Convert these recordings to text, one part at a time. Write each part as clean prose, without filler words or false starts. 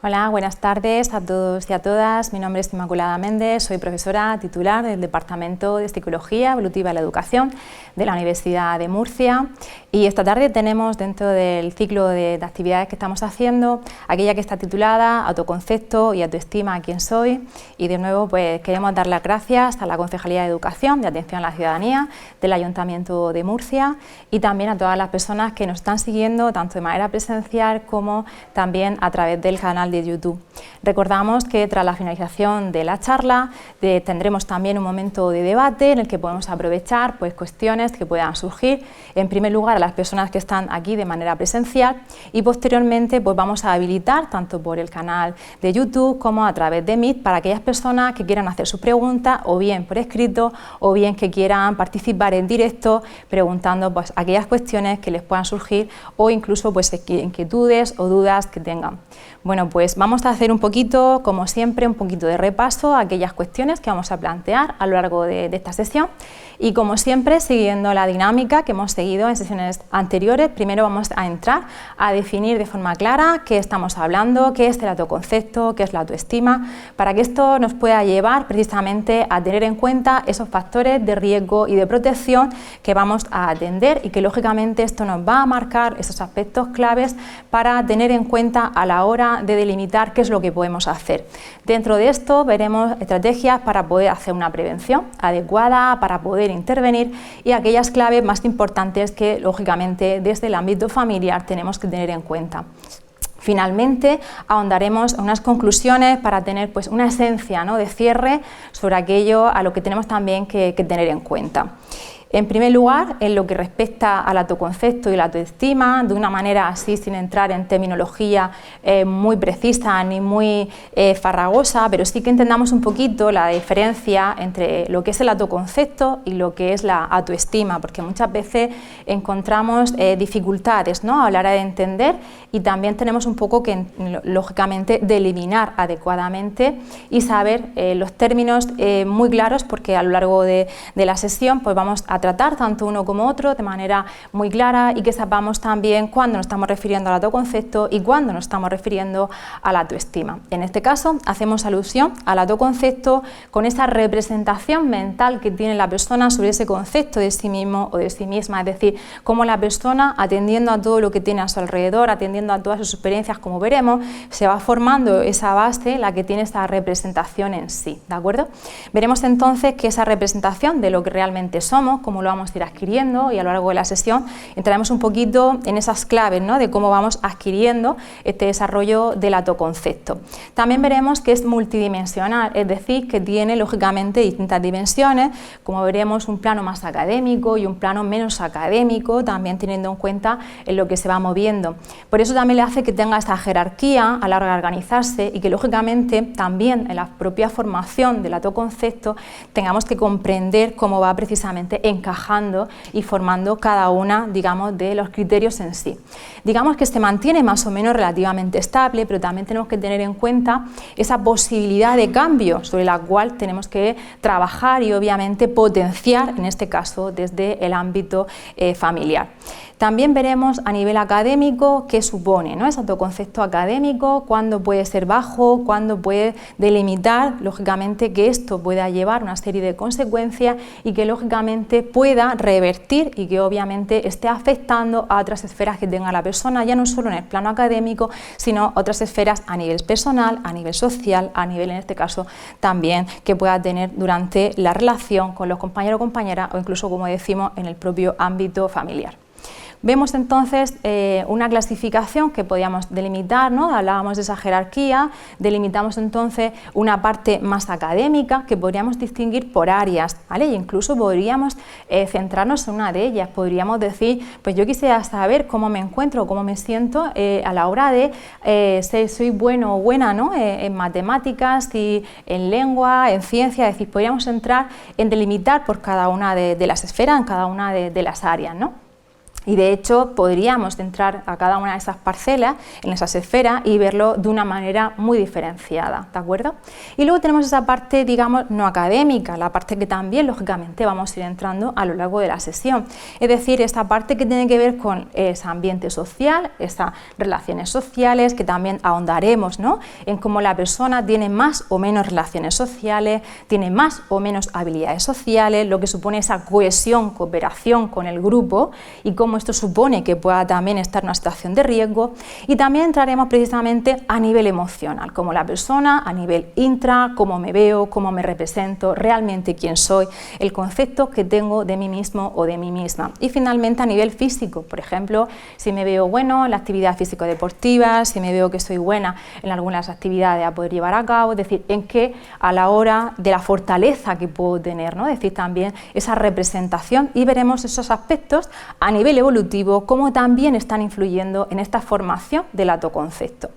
Hola, buenas tardes a todos y a todas. Mi nombre es Inmaculada Méndez, soy profesora titular del Departamento de Psicología Evolutiva de la Educación de la Universidad de Murcia, y esta tarde tenemos dentro del ciclo de actividades que estamos haciendo aquella que está titulada Autoconcepto y autoestima, ¿quién soy? Y de nuevo pues queremos dar las gracias a la Concejalía de Educación de Atención a la Ciudadanía del Ayuntamiento de Murcia y también a todas las personas que nos están siguiendo tanto de manera presencial como también a través del canal de YouTube. Recordamos que tras la finalización de la charla tendremos también un momento de debate en el que podemos aprovechar pues cuestiones que puedan surgir, en primer lugar a las personas que están aquí de manera presencial, y posteriormente pues vamos a habilitar tanto por el canal de YouTube como a través de Meet para aquellas personas que quieran hacer sus preguntas o bien por escrito o bien que quieran participar en directo preguntando pues aquellas cuestiones que les puedan surgir o incluso pues inquietudes o dudas que tengan. Bueno, pues vamos a hacer un poquito, como siempre, un poquito de repaso a aquellas cuestiones que vamos a plantear a lo largo de esta sesión. Y como siempre, siguiendo la dinámica que hemos seguido en sesiones anteriores, primero vamos a entrar a definir de forma clara qué estamos hablando, qué es el autoconcepto, qué es la autoestima, para que esto nos pueda llevar precisamente a tener en cuenta esos factores de riesgo y de protección que vamos a atender y que lógicamente esto nos va a marcar esos aspectos claves para tener en cuenta a la hora de delimitar qué es lo que podemos hacer. Dentro de esto veremos estrategias para poder hacer una prevención adecuada, para poder intervenir, y aquellas claves más importantes que lógicamente desde el ámbito familiar tenemos que tener en cuenta. Finalmente, ahondaremos en unas conclusiones para tener pues una esencia, ¿no?, de cierre sobre aquello a lo que tenemos también que tener en cuenta. En primer lugar, en lo que respecta al autoconcepto y la autoestima, de una manera así sin entrar en terminología muy precisa ni muy farragosa, pero sí que entendamos un poquito la diferencia entre lo que es el autoconcepto y lo que es la autoestima, porque muchas veces encontramos dificultades, ¿no?, a la hora de entender, y también tenemos un poco que, lógicamente, delimitar adecuadamente y saber los términos muy claros, porque a lo largo de la sesión pues vamos a tratar tanto uno como otro de manera muy clara y que sepamos también cuándo nos estamos refiriendo al autoconcepto y cuándo nos estamos refiriendo a la autoestima. En este caso hacemos alusión al autoconcepto con esa representación mental que tiene la persona sobre ese concepto de sí mismo o de sí misma, es decir, cómo la persona, atendiendo a todo lo que tiene a su alrededor, atendiendo a todas sus experiencias, como veremos, se va formando esa base, la que tiene esa representación en sí, ¿de acuerdo? Veremos entonces que esa representación de lo que realmente somos, cómo lo vamos a ir adquiriendo, y a lo largo de la sesión entraremos un poquito en esas claves, ¿no?, de cómo vamos adquiriendo este desarrollo del autoconcepto. También veremos que es multidimensional, es decir, que tiene lógicamente distintas dimensiones, como veremos un plano más académico y un plano menos académico, también teniendo en cuenta en lo que se va moviendo. Por eso también le hace que tenga esa jerarquía a la hora de organizarse y que lógicamente también en la propia formación del autoconcepto tengamos que comprender cómo va precisamente encajando y formando cada una, digamos, de los criterios en sí. Digamos que se mantiene más o menos relativamente estable, pero también tenemos que tener en cuenta esa posibilidad de cambio sobre la cual tenemos que trabajar y obviamente potenciar, en este caso desde el ámbito familiar. También veremos a nivel académico qué supone, ¿no?, ese autoconcepto académico, cuándo puede ser bajo, cuándo puede delimitar, lógicamente, que esto pueda llevar una serie de consecuencias y que lógicamente pueda revertir y que obviamente esté afectando a otras esferas que tenga la persona, ya no solo en el plano académico, sino otras esferas a nivel personal, a nivel social, a nivel, en este caso, también que pueda tener durante la relación con los compañeros o compañeras o incluso, como decimos, en el propio ámbito familiar. Vemos entonces una clasificación que podíamos delimitar, ¿no?, hablábamos de esa jerarquía, delimitamos entonces una parte más académica que podríamos distinguir por áreas, ¿vale? E incluso podríamos centrarnos en una de ellas, podríamos decir, pues yo quisiera saber cómo me encuentro, cómo me siento a la hora de si soy bueno o buena, ¿no?, en matemáticas y en lengua, en ciencia, es decir, podríamos entrar en delimitar por cada una de las esferas, en cada una de las áreas, ¿no? Y de hecho podríamos entrar a cada una de esas parcelas, en esas esferas, y verlo de una manera muy diferenciada, ¿de acuerdo? Y luego tenemos esa parte, digamos, no académica, la parte que también lógicamente vamos a ir entrando a lo largo de la sesión, es decir, esta parte que tiene que ver con ese ambiente social, esas relaciones sociales, que también ahondaremos, ¿no?, en cómo la persona tiene más o menos relaciones sociales, tiene más o menos habilidades sociales, lo que supone esa cohesión, cooperación con el grupo y cómo esto supone que pueda también estar en una situación de riesgo, y también entraremos precisamente a nivel emocional, como la persona, a nivel intra, cómo me veo, cómo me represento, realmente quién soy, el concepto que tengo de mí mismo o de mí misma, y finalmente a nivel físico, por ejemplo, si me veo bueno en la actividad físico-deportiva, si me veo que soy buena en algunas actividades a poder llevar a cabo, es decir, en qué a la hora de la fortaleza que puedo tener, ¿no?, es decir, también esa representación, y veremos esos aspectos a nivel evolutivo, cómo también están influyendo en esta formación del autoconcepto.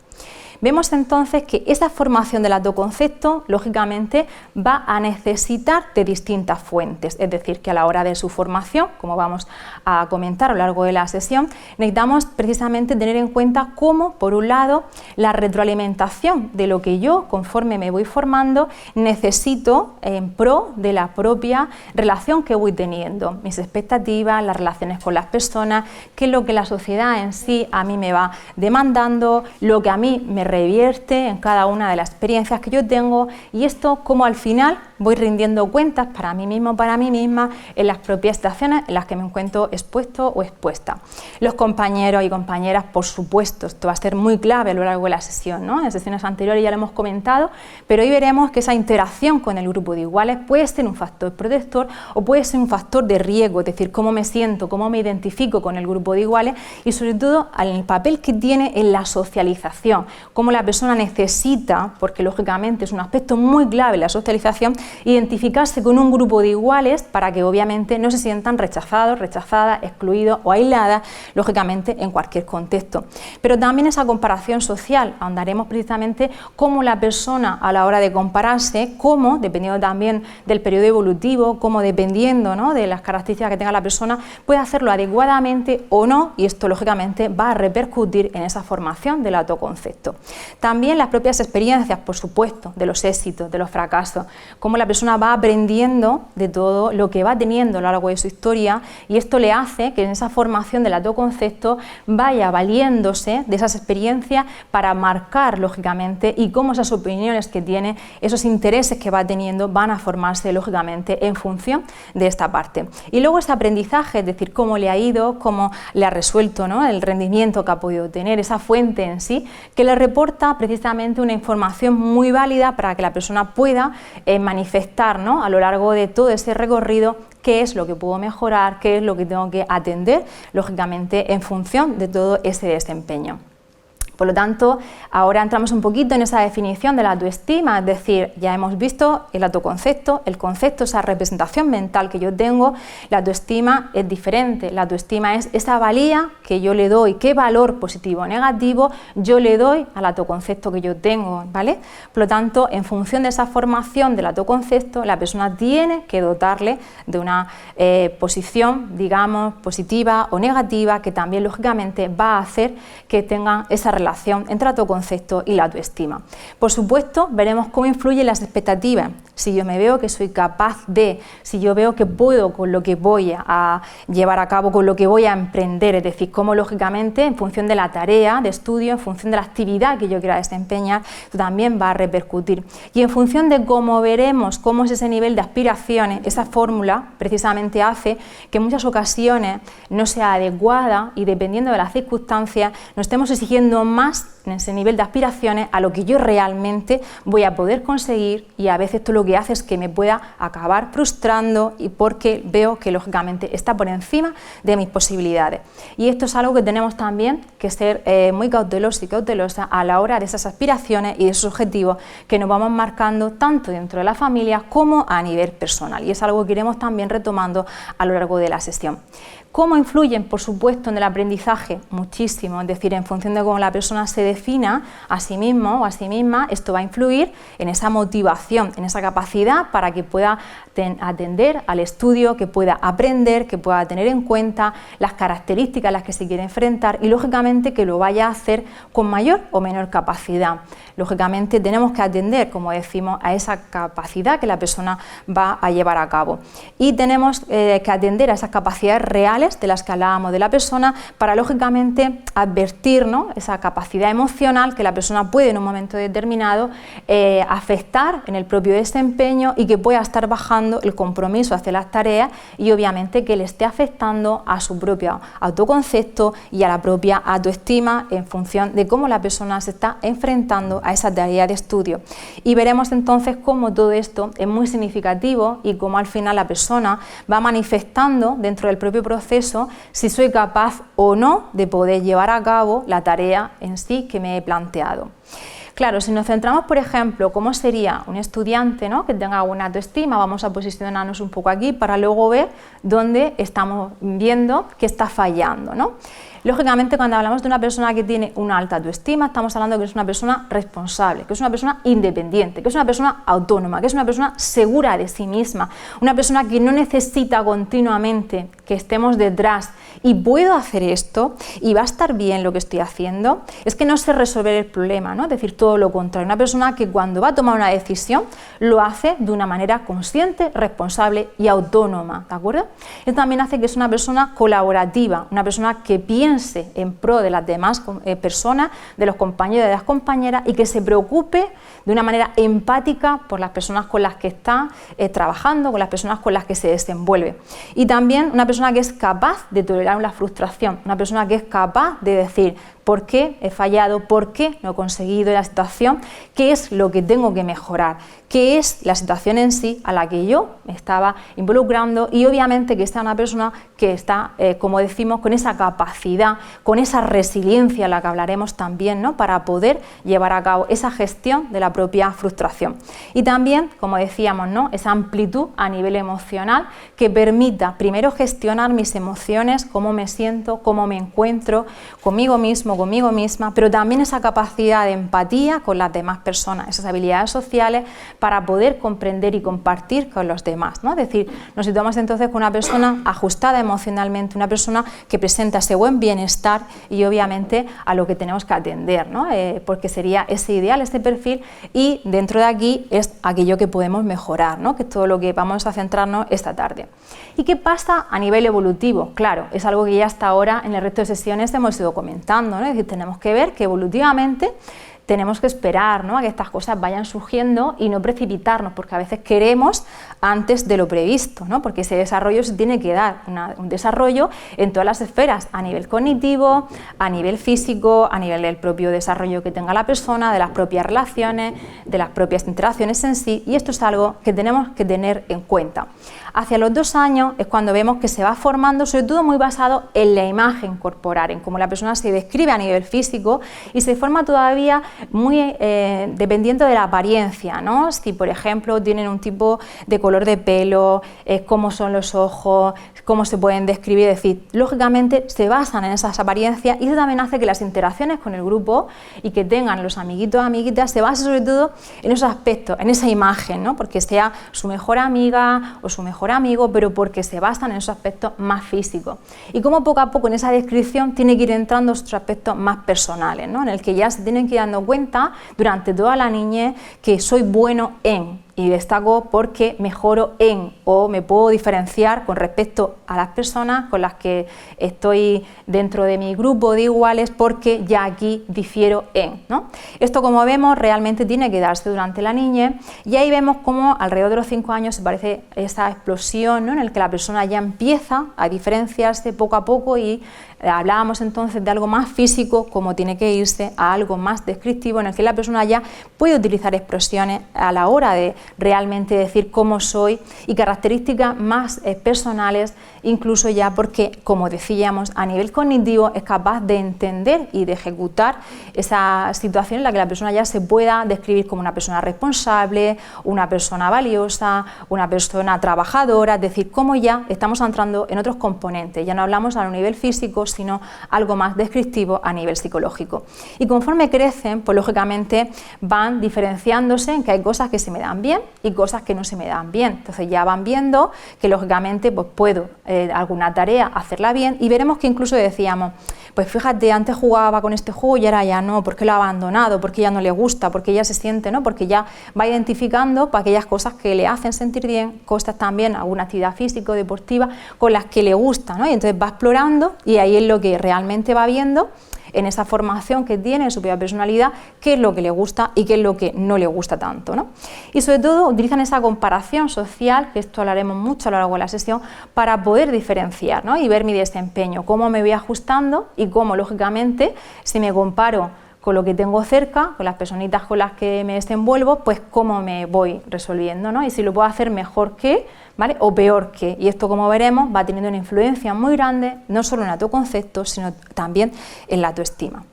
Vemos entonces que esa formación del autoconcepto, lógicamente, va a necesitar de distintas fuentes, es decir, que a la hora de su formación, como vamos a comentar a lo largo de la sesión, necesitamos precisamente tener en cuenta cómo, por un lado, la retroalimentación de lo que yo, conforme me voy formando, necesito en pro de la propia relación que voy teniendo, mis expectativas, las relaciones con las personas, qué es lo que la sociedad en sí a mí me va demandando, lo que a mí me revierte en cada una de las experiencias que yo tengo, y esto como al final voy rindiendo cuentas para mí mismo, para mí misma, en las propias situaciones en las que me encuentro expuesto o expuesta. Los compañeros y compañeras, por supuesto, esto va a ser muy clave a lo largo de la sesión, ¿no? En sesiones anteriores ya lo hemos comentado, pero hoy veremos que esa interacción con el grupo de iguales puede ser un factor protector o puede ser un factor de riesgo, es decir, cómo me siento, cómo me identifico con el grupo de iguales, y sobre todo el papel que tiene en la socialización, cómo la persona necesita, porque lógicamente es un aspecto muy clave la socialización, identificarse con un grupo de iguales para que obviamente no se sientan rechazados, rechazadas, excluidos o aisladas, lógicamente en cualquier contexto. Pero también esa comparación social, ahondaremos precisamente cómo la persona a la hora de compararse, cómo, dependiendo también del periodo evolutivo, cómo dependiendo, ¿no?, de las características que tenga la persona, puede hacerlo adecuadamente o no, y esto lógicamente va a repercutir en esa formación del autoconcepto. También las propias experiencias, por supuesto, de los éxitos, de los fracasos, cómo la persona va aprendiendo de todo lo que va teniendo a lo largo de su historia, y esto le hace que en esa formación del autoconcepto vaya valiéndose de esas experiencias para marcar, lógicamente, y cómo esas opiniones que tiene, esos intereses que va teniendo, van a formarse, lógicamente, en función de esta parte. Y luego ese aprendizaje, es decir, cómo le ha ido, cómo le ha resuelto, ¿no?, el rendimiento que ha podido tener, esa fuente en sí, que le reporta precisamente una información muy válida para que la persona pueda manifestar, ¿no?, a lo largo de todo ese recorrido qué es lo que puedo mejorar, qué es lo que tengo que atender, lógicamente en función de todo ese desempeño. Por lo tanto, ahora entramos un poquito en esa definición de la autoestima, es decir, ya hemos visto el autoconcepto, el concepto, esa representación mental que yo tengo. La autoestima es diferente, la autoestima es esa valía que yo le doy, qué valor positivo o negativo yo le doy al autoconcepto que yo tengo, ¿vale? Por lo tanto, en función de esa formación del autoconcepto, la persona tiene que dotarle de una posición, digamos, positiva o negativa, que también lógicamente va a hacer que tengan esa relación entre autoconcepto y la autoestima. Por supuesto, veremos cómo influyen las expectativas. Si yo me veo que soy capaz de, si yo veo que puedo con lo que voy a llevar a cabo, con lo que voy a emprender, es decir, cómo lógicamente en función de la tarea de estudio, en función de la actividad que yo quiera desempeñar, también va a repercutir. Y en función de cómo veremos cómo es ese nivel de aspiraciones, esa fórmula precisamente hace que en muchas ocasiones no sea adecuada, y dependiendo de las circunstancias nos estemos exigiendo más en ese nivel de aspiraciones a lo que yo realmente voy a poder conseguir, y a veces esto lo que hace es que me pueda acabar frustrando, y porque veo que lógicamente está por encima de mis posibilidades. Y esto es algo que tenemos también que ser muy cautelosos y cautelosas a la hora de esas aspiraciones y de esos objetivos que nos vamos marcando tanto dentro de la familia como a nivel personal, y es algo que iremos también retomando a lo largo de la sesión. ¿Cómo influyen? Por supuesto, en el aprendizaje muchísimo, es decir, en función de cómo la persona se defina a sí mismo o a sí misma, esto va a influir en esa motivación, en esa capacidad para que pueda atender al estudio, que pueda aprender, que pueda tener en cuenta las características a las que se quiere enfrentar y lógicamente que lo vaya a hacer con mayor o menor capacidad. Lógicamente tenemos que atender, como decimos, a esa capacidad que la persona va a llevar a cabo y tenemos que atender a esas capacidades reales de las que hablábamos de la persona para lógicamente advertir, ¿no?, esa capacidad emocional que la persona puede en un momento determinado afectar en el propio desempeño y que pueda estar bajando el compromiso hacia las tareas y obviamente que le esté afectando a su propio autoconcepto y a la propia autoestima en función de cómo la persona se está enfrentando a esa tarea de estudio. Y veremos entonces cómo todo esto es muy significativo y cómo al final la persona va manifestando dentro del propio proceso si soy capaz o no de poder llevar a cabo la tarea en sí que me he planteado. Claro, si nos centramos, por ejemplo, cómo sería un estudiante, ¿no?, que tenga buena autoestima, vamos a posicionarnos un poco aquí para luego ver dónde estamos viendo que está fallando, ¿no? Lógicamente, cuando hablamos de una persona que tiene una alta autoestima, estamos hablando de que es una persona responsable, que es una persona independiente, que es una persona autónoma, que es una persona segura de sí misma, una persona que no necesita continuamente que estemos detrás y puedo hacer esto y va a estar bien lo que estoy haciendo. Es que no sé resolver el problema, ¿no? Es decir, todo lo contrario, una persona que cuando va a tomar una decisión lo hace de una manera consciente, responsable y autónoma, ¿de acuerdo? Esto también hace que es una persona colaborativa, una persona que piense en pro de las demás personas, de los compañeros y de las compañeras y que se preocupe de una manera empática por las personas con las que está trabajando, con las personas con las que se desenvuelve. Y también una persona que es capaz de tolerar la frustración, una persona que es capaz de decir por qué he fallado, por qué no he conseguido la situación, qué es lo que tengo que mejorar, qué es la situación en sí a la que yo me estaba involucrando y obviamente que esta es una persona que está, como decimos, con esa capacidad, con esa resiliencia a la que hablaremos también, ¿no?, para poder llevar a cabo esa gestión de la propia frustración. Y también, como decíamos, ¿no?, esa amplitud a nivel emocional que permita primero gestionar mis emociones, cómo me siento, cómo me encuentro conmigo mismo, conmigo misma, pero también esa capacidad de empatía con las demás personas, esas habilidades sociales para poder comprender y compartir con los demás, ¿no? Es decir, nos situamos entonces con una persona ajustada emocionalmente, una persona que presenta ese buen bienestar y obviamente a lo que tenemos que atender, ¿no? Porque sería ese ideal, este perfil y dentro de aquí es aquello que podemos mejorar, ¿no?, que es todo lo que vamos a centrarnos esta tarde. ¿Y qué pasa a nivel evolutivo? Claro, es algo que ya hasta ahora en el resto de sesiones hemos ido comentando, ¿no? Es decir, tenemos que ver que evolutivamente tenemos que esperar, ¿no?, a que estas cosas vayan surgiendo y no precipitarnos, porque a veces queremos antes de lo previsto, ¿no?, porque ese desarrollo se tiene que dar, un desarrollo en todas las esferas, a nivel cognitivo, a nivel físico, a nivel del propio desarrollo que tenga la persona, de las propias relaciones, de las propias interacciones en sí, y esto es algo que tenemos que tener en cuenta. Hacia los 2 años es cuando vemos que se va formando, sobre todo muy basado en la imagen corporal, en cómo la persona se describe a nivel físico y se forma todavía muy dependiente de la apariencia, ¿no? Si por ejemplo tienen un tipo de color de pelo, cómo son los ojos, cómo se pueden describir, es decir, lógicamente se basan en esas apariencias y eso también hace que las interacciones con el grupo y que tengan los amiguitos o amiguitas se basen sobre todo en esos aspectos, en esa imagen, ¿no?, porque sea su mejor amiga o su mejor amigo, pero porque se basan en esos aspectos más físicos. Y como poco a poco en esa descripción tiene que ir entrando otros aspectos más personales, ¿no?, en el que ya se tienen que ir dando cuenta durante toda la niñez que soy bueno en, y destaco porque mejoro en o me puedo diferenciar con respecto a las personas con las que estoy dentro de mi grupo de iguales porque ya aquí difiero en, ¿no? Esto, como vemos, realmente tiene que darse durante la niñez y ahí vemos cómo alrededor de los 5 años se parece esa explosión, ¿no?, en el que la persona ya empieza a diferenciarse poco a poco y hablábamos entonces de algo más físico, como tiene que irse a algo más descriptivo en el que la persona ya puede utilizar expresiones a la hora de realmente decir cómo soy y características más personales, incluso ya porque, como decíamos, a nivel cognitivo es capaz de entender y de ejecutar esa situación en la que la persona ya se pueda describir como una persona responsable, una persona valiosa, una persona trabajadora, es decir, cómo ya estamos entrando en otros componentes, ya no hablamos a nivel físico, sino algo más descriptivo a nivel psicológico. Y conforme crecen, pues lógicamente van diferenciándose en que hay cosas que se me dan bien y cosas que no se me dan bien. Entonces ya van viendo que lógicamente pues puedo alguna tarea hacerla bien, y veremos que incluso decíamos, pues fíjate, antes jugaba con este juego y ahora ya no, ¿por qué lo ha abandonado? ¿Por qué ya no le gusta? ¿Por qué ya se siente? ¿No? Porque ya va identificando para aquellas cosas que le hacen sentir bien, cosas también, alguna actividad física o deportiva con las que le gusta, ¿no? Y entonces va explorando, y ahí es lo que realmente va viendo en esa formación que tiene, en su propia personalidad, qué es lo que le gusta y qué es lo que no le gusta tanto, ¿no? Y sobre todo utilizan esa comparación social, que esto hablaremos mucho a lo largo de la sesión, para poder diferenciar, ¿no? Y ver mi desempeño, cómo me voy ajustando y cómo, lógicamente, si me comparo con lo que tengo cerca, con las personitas con las que me desenvuelvo, pues cómo me voy resolviendo, ¿no? Y si lo puedo hacer mejor que, ¿vale? O peor que. Y esto, como veremos, va teniendo una influencia muy grande, no solo en el autoconcepto, sino también en la autoestima.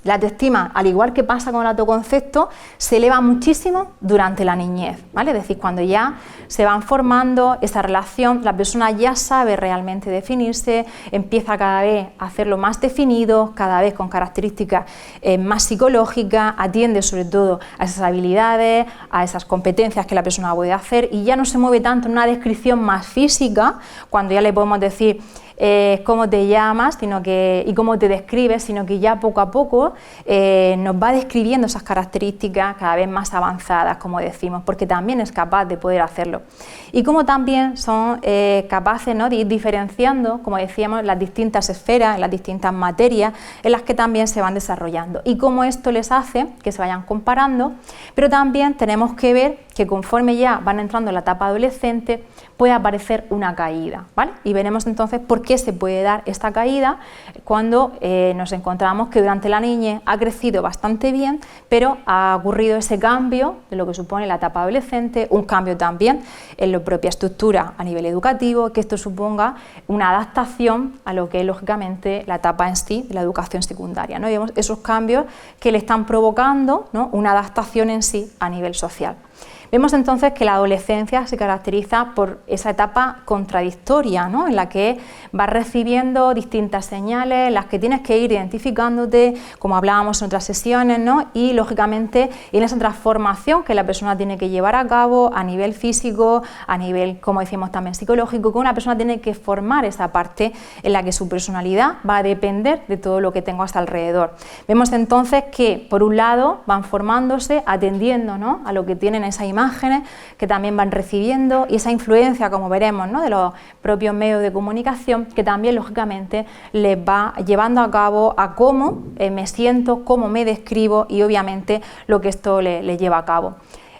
La autoestima, al igual que pasa con el autoconcepto, se eleva muchísimo durante la niñez, ¿vale? Es decir, cuando ya se van formando esa relación, la persona ya sabe realmente definirse, empieza cada vez a hacerlo más definido, cada vez con características más psicológicas, atiende sobre todo a esas habilidades, a esas competencias que la persona puede hacer, y ya no se mueve tanto en una descripción más física, cuando ya le podemos decir cómo te llamas y cómo te describes, sino que ya poco a poco nos va describiendo esas características cada vez más avanzadas, como decimos, porque también es capaz de poder hacerlo. Y como también son capaces, ¿no?, de ir diferenciando, como decíamos, las distintas esferas, las distintas materias en las que también se van desarrollando, y cómo esto les hace que se vayan comparando, pero también tenemos que ver que conforme ya van entrando en la etapa adolescente puede aparecer una caída, ¿vale? Y veremos entonces por qué se puede dar esta caída cuando nos encontramos que durante la niñez ha crecido bastante bien, pero ha ocurrido ese cambio de lo que supone la etapa adolescente, un cambio también en la propia estructura a nivel educativo, que esto suponga una adaptación a lo que es lógicamente la etapa en sí de la educación secundaria, ¿no? Y vemos esos cambios que le están provocando, ¿no?, una adaptación en sí a nivel social. Vemos entonces que la adolescencia se caracteriza por esa etapa contradictoria, ¿no?, en la que vas recibiendo distintas señales, en las que tienes que ir identificándote, como hablábamos en otras sesiones, ¿no?, y lógicamente en esa transformación que la persona tiene que llevar a cabo a nivel físico, a nivel, como decimos, también psicológico, que una persona tiene que formar esa parte en la que su personalidad va a depender de todo lo que tengo a su alrededor. Vemos entonces que, por un lado, van formándose, atendiendo, ¿no?, a lo que tienen esa imagen que también van recibiendo, y esa influencia, como veremos, ¿no?, de los propios medios de comunicación, que también lógicamente les va llevando a cabo a cómo me siento, cómo me describo, y obviamente lo que esto le lleva a cabo.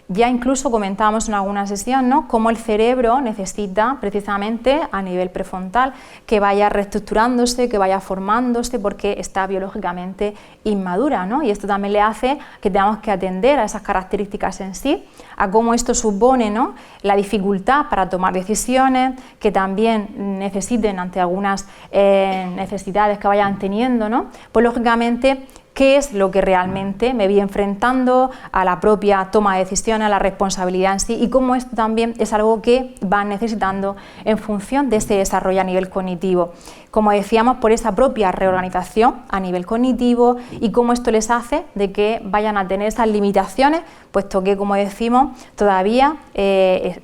Ya incluso comentábamos en alguna sesión, ¿no?, cómo el cerebro necesita precisamente a nivel prefrontal que vaya reestructurándose, que vaya formándose, porque está biológicamente inmadura, ¿no? Y esto también le hace que tengamos que atender a esas características en sí, a cómo esto supone, ¿no?, la dificultad para tomar decisiones, que también necesiten ante algunas necesidades que vayan teniendo, ¿no? Pues lógicamente, qué es lo que realmente me voy enfrentando a la propia toma de decisiones, a la responsabilidad en sí, y cómo esto también es algo que van necesitando en función de ese desarrollo a nivel cognitivo. Como decíamos, por esa propia reorganización a nivel cognitivo, y cómo esto les hace de que vayan a tener esas limitaciones, puesto que, como decimos, todavía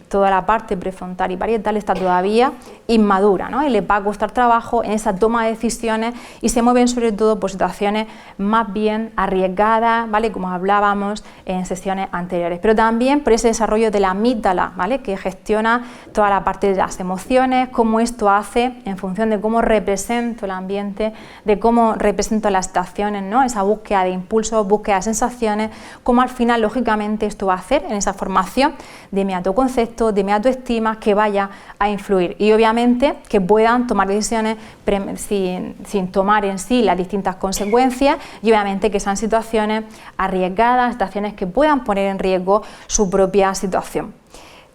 toda la parte prefrontal y parietal está todavía inmadura, ¿no?, y les va a costar trabajo en esa toma de decisiones, y se mueven sobre todo por situaciones más bien arriesgadas, ¿vale?, como hablábamos en sesiones anteriores, pero también por ese desarrollo de la amígdala, ¿vale?, que gestiona toda la parte de las emociones, cómo esto hace en función de cómo represento el ambiente, de cómo represento las situaciones, ¿no?, esa búsqueda de impulsos, búsqueda de sensaciones, cómo al final lógicamente esto va a hacer en esa formación de mi autoconcepto, de mi autoestima, que vaya a influir, y obviamente que puedan tomar decisiones sin tomar en sí las distintas consecuencias, y y obviamente que sean situaciones arriesgadas, situaciones que puedan poner en riesgo su propia situación.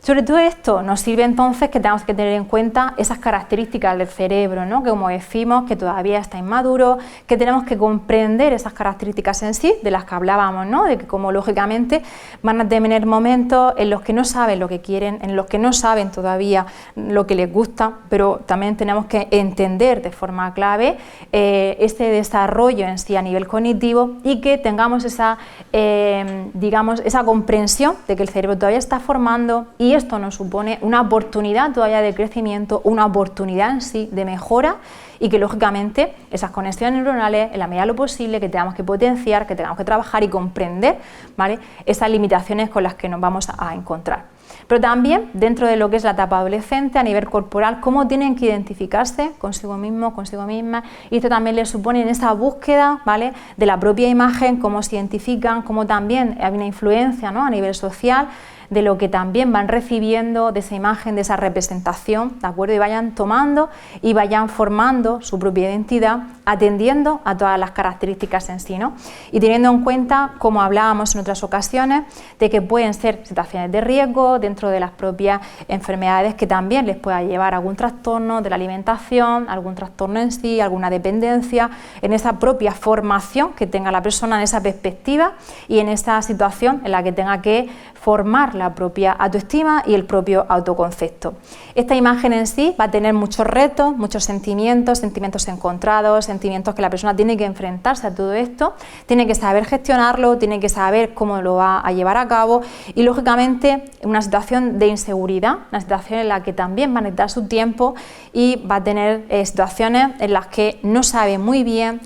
Sobre todo esto nos sirve entonces que tenemos que tener en cuenta esas características del cerebro, ¿no? Que como decimos, que todavía está inmaduro, que tenemos que comprender esas características en sí, de las que hablábamos, ¿no? De que como lógicamente van a tener momentos en los que no saben lo que quieren, en los que no saben todavía lo que les gusta, pero también tenemos que entender de forma clave este desarrollo en sí a nivel cognitivo y que tengamos esa, digamos, esa comprensión de que el cerebro todavía está formando y esto nos supone una oportunidad todavía de crecimiento, una oportunidad en sí de mejora y que lógicamente esas conexiones neuronales, en la medida de lo posible, que tengamos que potenciar, que tengamos que trabajar y comprender, ¿vale?, esas limitaciones con las que nos vamos a encontrar. Pero también dentro de lo que es la etapa adolescente, a nivel corporal, cómo tienen que identificarse consigo mismo, consigo misma, y esto también les supone en esa búsqueda, ¿vale?, de la propia imagen, cómo se identifican, cómo también hay una influencia, ¿no?, a nivel social, de lo que también van recibiendo de esa imagen, de esa representación, ¿de acuerdo? Y vayan tomando y vayan formando su propia identidad, atendiendo a todas las características en sí, ¿no? Y teniendo en cuenta, como hablábamos en otras ocasiones, de que pueden ser situaciones de riesgo dentro de las propias enfermedades que también les pueda llevar a algún trastorno de la alimentación, algún trastorno en sí, alguna dependencia, en esa propia formación que tenga la persona, en esa perspectiva y en esa situación en la que tenga que formar la propia autoestima y el propio autoconcepto. Esta imagen en sí va a tener muchos retos, muchos sentimientos encontrados, sentimientos que la persona tiene que enfrentarse a todo esto, tiene que saber gestionarlo, tiene que saber cómo lo va a llevar a cabo y lógicamente una situación de inseguridad, una situación en la que también va a necesitar su tiempo y va a tener situaciones en las que no sabe muy bien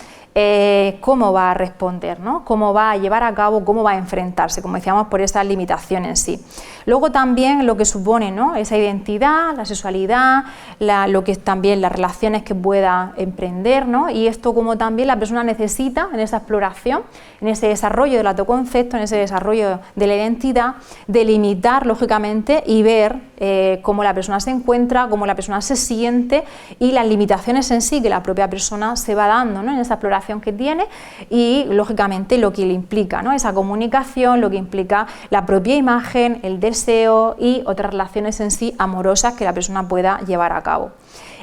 cómo va a responder, ¿no?, cómo va a llevar a cabo, cómo va a enfrentarse, como decíamos, por esa limitación en sí. Luego también lo que supone, ¿no?, esa identidad, la sexualidad, lo que es también las relaciones que pueda emprender, ¿no?, y esto como también la persona necesita en esa exploración, en ese desarrollo del autoconcepto, en ese desarrollo de la identidad, delimitar lógicamente y ver cómo la persona se encuentra, cómo la persona se siente y las limitaciones en sí que la propia persona se va dando, ¿no?, en esa exploración que tiene y lógicamente lo que le implica, ¿no?, esa comunicación, lo que implica la propia imagen, el deseo y otras relaciones en sí amorosas que la persona pueda llevar a cabo.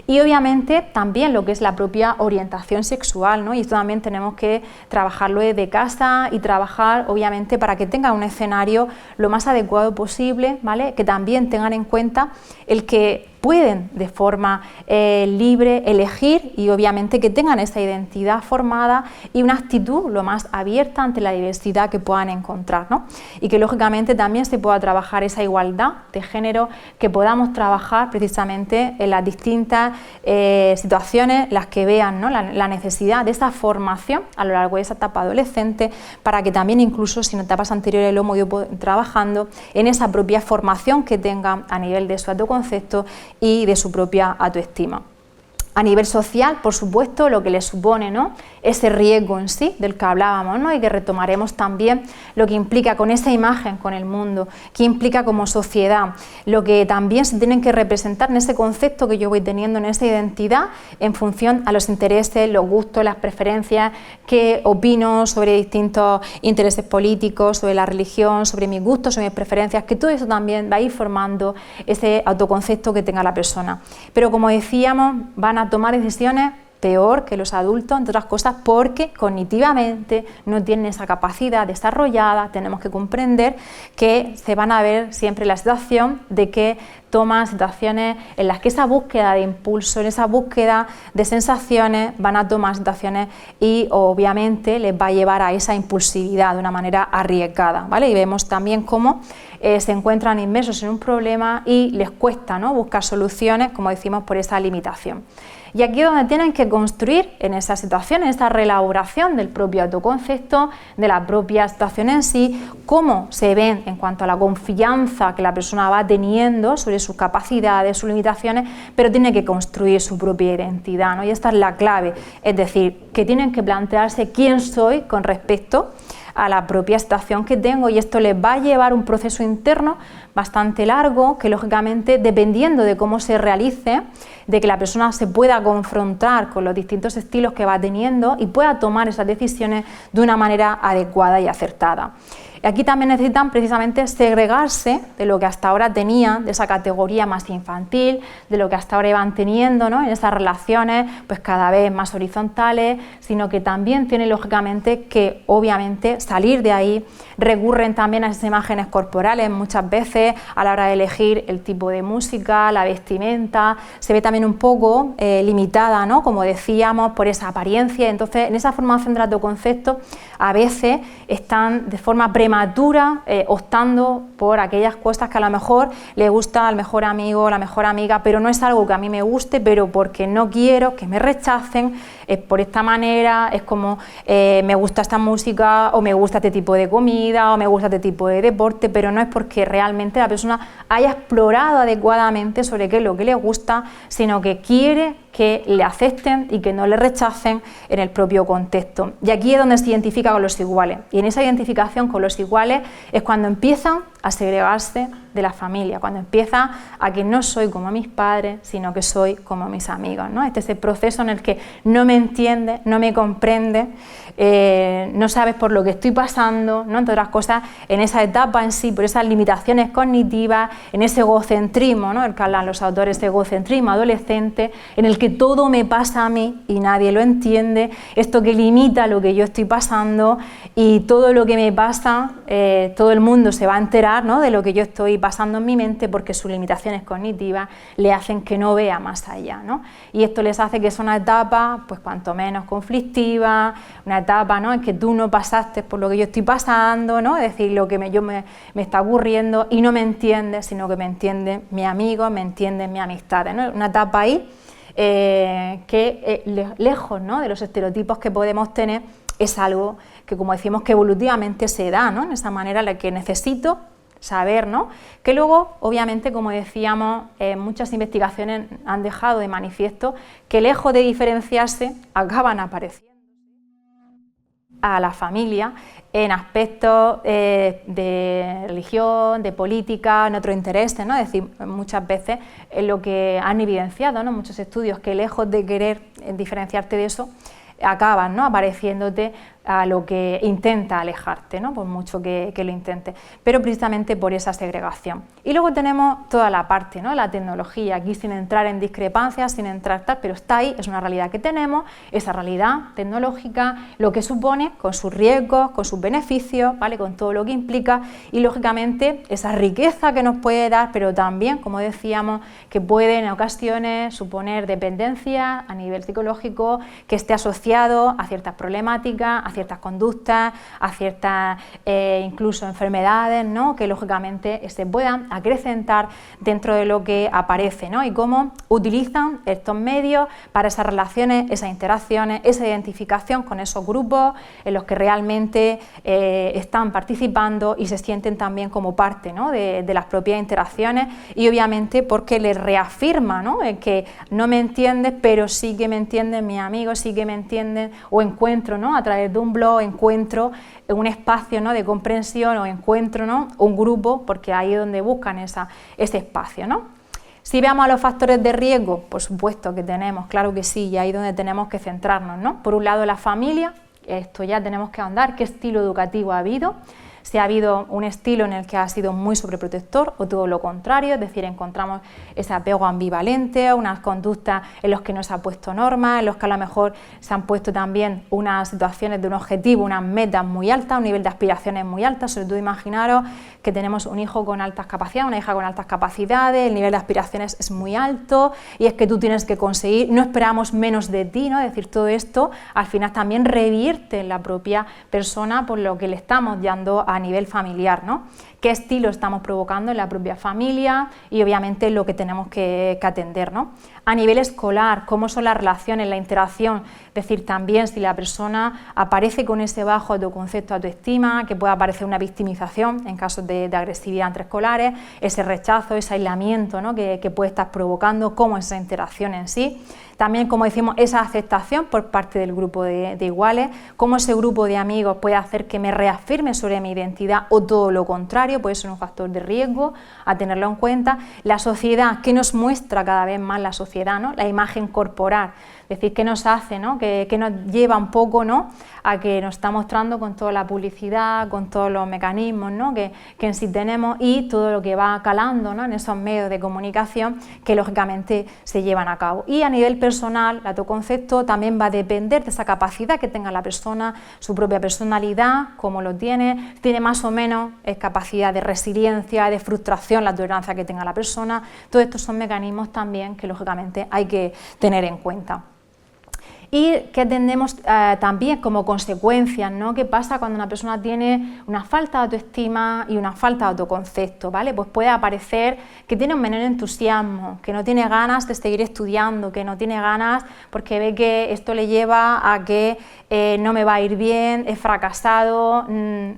Y obviamente también lo que es la propia orientación sexual, ¿no?, y esto también tenemos que trabajarlo desde casa y trabajar obviamente para que tengan un escenario lo más adecuado posible, ¿vale?, que también tengan en cuenta el que pueden de forma libre elegir y obviamente que tengan esa identidad formada y una actitud lo más abierta ante la diversidad que puedan encontrar, ¿no?, y que lógicamente también se pueda trabajar esa igualdad de género, que podamos trabajar precisamente en las distintas situaciones las que vean, ¿no?, la necesidad de esa formación a lo largo de esa etapa adolescente para que también incluso si en etapas anteriores lo hemos ido trabajando en esa propia formación que tengan a nivel de su autoconcepto y de su propia autoestima. A nivel social, por supuesto, lo que le supone, ¿no?, ese riesgo en sí del que hablábamos, ¿no?, y que retomaremos también lo que implica con esa imagen con el mundo, qué implica como sociedad, lo que también se tienen que representar en ese concepto que yo voy teniendo, en esa identidad, en función a los intereses, los gustos, las preferencias, qué opino sobre distintos intereses políticos, sobre la religión, sobre mis gustos, sobre mis preferencias, que todo eso también va a ir formando ese autoconcepto que tenga la persona. Pero como decíamos, van a tomar decisiones peor que los adultos, entre otras cosas, porque cognitivamente no tienen esa capacidad desarrollada. Tenemos que comprender que se van a ver siempre en la situación de que toman situaciones en las que esa búsqueda de impulso, en esa búsqueda de sensaciones, van a tomar situaciones y obviamente les va a llevar a esa impulsividad de una manera arriesgada, ¿vale? Y vemos también cómo se encuentran inmersos en un problema y les cuesta, ¿no?, buscar soluciones, como decimos, por esa limitación. Y aquí es donde tienen que construir en esa situación, en esa reelaboración del propio autoconcepto, de la propia situación en sí, cómo se ven en cuanto a la confianza que la persona va teniendo sobre sus capacidades, sus limitaciones, pero tiene que construir su propia identidad, ¿no? Y esta es la clave, es decir, que tienen que plantearse quién soy con respecto a la propia situación que tengo, y esto les va a llevar un proceso interno bastante largo que, lógicamente, dependiendo de cómo se realice, de que la persona se pueda confrontar con los distintos estilos que va teniendo y pueda tomar esas decisiones de una manera adecuada y acertada. Aquí también necesitan precisamente segregarse de lo que hasta ahora tenían, de esa categoría más infantil, de lo que hasta ahora iban teniendo, ¿no?, en esas relaciones pues cada vez más horizontales, sino que también tienen lógicamente que obviamente salir de ahí. Recurren también a esas imágenes corporales muchas veces a la hora de elegir el tipo de música, la vestimenta, se ve también un poco limitada, ¿no?, como decíamos, por esa apariencia. Entonces, en esa formación del autoconcepto a veces están de forma prematura optando por aquellas cosas que a lo mejor le gusta al mejor amigo o la mejor amiga, pero no es algo que a mí me guste, pero porque no quiero que me rechacen, por esta manera, es como me gusta esta música, o me gusta este tipo de comida, o me gusta este tipo de deporte, pero no es porque realmente la persona haya explorado adecuadamente sobre qué es lo que le gusta, sino que quiere que le acepten y que no le rechacen en el propio contexto. Y aquí es donde se identifica con los iguales, y en esa identificación con los iguales es cuando empiezan a segregarse de la familia, cuando empieza a que no soy como mis padres, sino que soy como mis amigos, ¿no? Este es el proceso en el que no me entiende, no me comprende, no sabes por lo que estoy pasando, ¿no?, entre otras cosas, en esa etapa en sí, por esas limitaciones cognitivas, en ese egocentrismo, ¿no?, el que hablan los autores, ese egocentrismo adolescente, en el que todo me pasa a mí y nadie lo entiende, esto que limita lo que yo estoy pasando, y todo lo que me pasa, todo el mundo se va a enterar, ¿no?, de lo que yo estoy pasando en mi mente, porque sus limitaciones cognitivas le hacen que no vea más allá, ¿no? Y esto les hace que es una etapa, pues cuanto menos conflictiva, una etapa, ¿no?, en que tú no pasaste por lo que yo estoy pasando, ¿no?, es decir, lo que me está ocurriendo, y no me entiendes, sino que me entienden mis amigos, me entienden mis amistades, ¿no? Una etapa ahí que lejos, ¿no?, de los estereotipos que podemos tener, es algo que, como decimos, que evolutivamente se da, ¿no?, en esa manera en la que necesito saber, ¿no?, que luego, obviamente, como decíamos, muchas investigaciones han dejado de manifiesto que, lejos de diferenciarse, acaban apareciendo a la familia en aspectos de religión, de política, en otros intereses, ¿no? Es decir, muchas veces es lo que han evidenciado, ¿no?, muchos estudios, que lejos de querer diferenciarte de eso, acaban, ¿no?, apareciéndote a lo que intenta alejarte, ¿no?, por mucho que lo intente, pero precisamente por esa segregación. Y luego tenemos toda la parte, ¿no?, la tecnología, aquí sin entrar en discrepancias, sin entrar tal, pero está ahí, es una realidad que tenemos, esa realidad tecnológica, lo que supone, con sus riesgos, con sus beneficios, ¿vale?, con todo lo que implica, y lógicamente esa riqueza que nos puede dar, pero también, como decíamos, que puede en ocasiones suponer dependencia a nivel psicológico, que esté asociado a ciertas problemáticas, a ciertas conductas, a ciertas incluso enfermedades, ¿no?, que lógicamente se puedan acrecentar dentro de lo que aparece, ¿no?, y cómo utilizan estos medios para esas relaciones, esas interacciones, esa identificación con esos grupos en los que realmente están participando y se sienten también como parte, ¿no?, de las propias interacciones, y obviamente porque les reafirma, ¿no?, que no me entiendes, pero sí que me entienden mis amigos, sí que me entienden, o encuentro, ¿no?, a través de un blog, encuentro un espacio, ¿no?, de comprensión, o encuentro, ¿no?, un grupo, porque ahí es donde buscan ese espacio, ¿no? Si veamos a los factores de riesgo, por supuesto que tenemos, claro que sí, y ahí es donde tenemos que centrarnos, ¿no? Por un lado, la familia, esto ya tenemos que ahondar, qué estilo educativo ha habido, si ha habido un estilo en el que ha sido muy sobreprotector o todo lo contrario, es decir, encontramos ese apego ambivalente, unas conductas en las que no se ha puesto normas, en los que a lo mejor se han puesto también unas situaciones de un objetivo, unas metas muy altas, un nivel de aspiraciones muy altas. Sobre todo imaginaros que tenemos un hijo con altas capacidades, una hija con altas capacidades, el nivel de aspiraciones es muy alto y es que tú tienes que conseguir, no esperamos menos de ti, ¿no? Es decir, todo esto al final también revierte en la propia persona por lo que le estamos dando a nivel familiar, ¿no? Qué estilo estamos provocando en la propia familia y obviamente lo que tenemos que atender, ¿no? A nivel escolar, cómo son las relaciones, la interacción, es decir, también si la persona aparece con ese bajo autoconcepto, autoestima, que puede aparecer una victimización en casos de agresividad entre escolares, ese rechazo, ese aislamiento, ¿no? que puede estar provocando, cómo es esa interacción en sí. También, como decimos, esa aceptación por parte del grupo de iguales, cómo ese grupo de amigos puede hacer que me reafirme sobre mi identidad o todo lo contrario, puede ser un factor de riesgo a tenerlo en cuenta. La sociedad, que nos muestra cada vez más la sociedad, ¿no? La imagen corporal, es decir, qué nos hace, ¿no? que nos lleva un poco, ¿no? a que nos está mostrando con toda la publicidad, con todos los mecanismos, ¿no? que en sí tenemos y todo lo que va calando, ¿no? en esos medios de comunicación que lógicamente se llevan a cabo. Y a nivel personal, el autoconcepto también va a depender de esa capacidad que tenga la persona, su propia personalidad, cómo lo tiene más o menos capacidad de resiliencia, de frustración, la tolerancia que tenga la persona. Todos estos son mecanismos también que lógicamente hay que tener en cuenta. Y que tenemos también como consecuencias, ¿no? ¿Qué pasa cuando una persona tiene una falta de autoestima y una falta de autoconcepto? ¿Vale? Pues puede aparecer que tiene un menor entusiasmo, que no tiene ganas de seguir estudiando, que no tiene ganas porque ve que esto le lleva a que no me va a ir bien, es fracasado,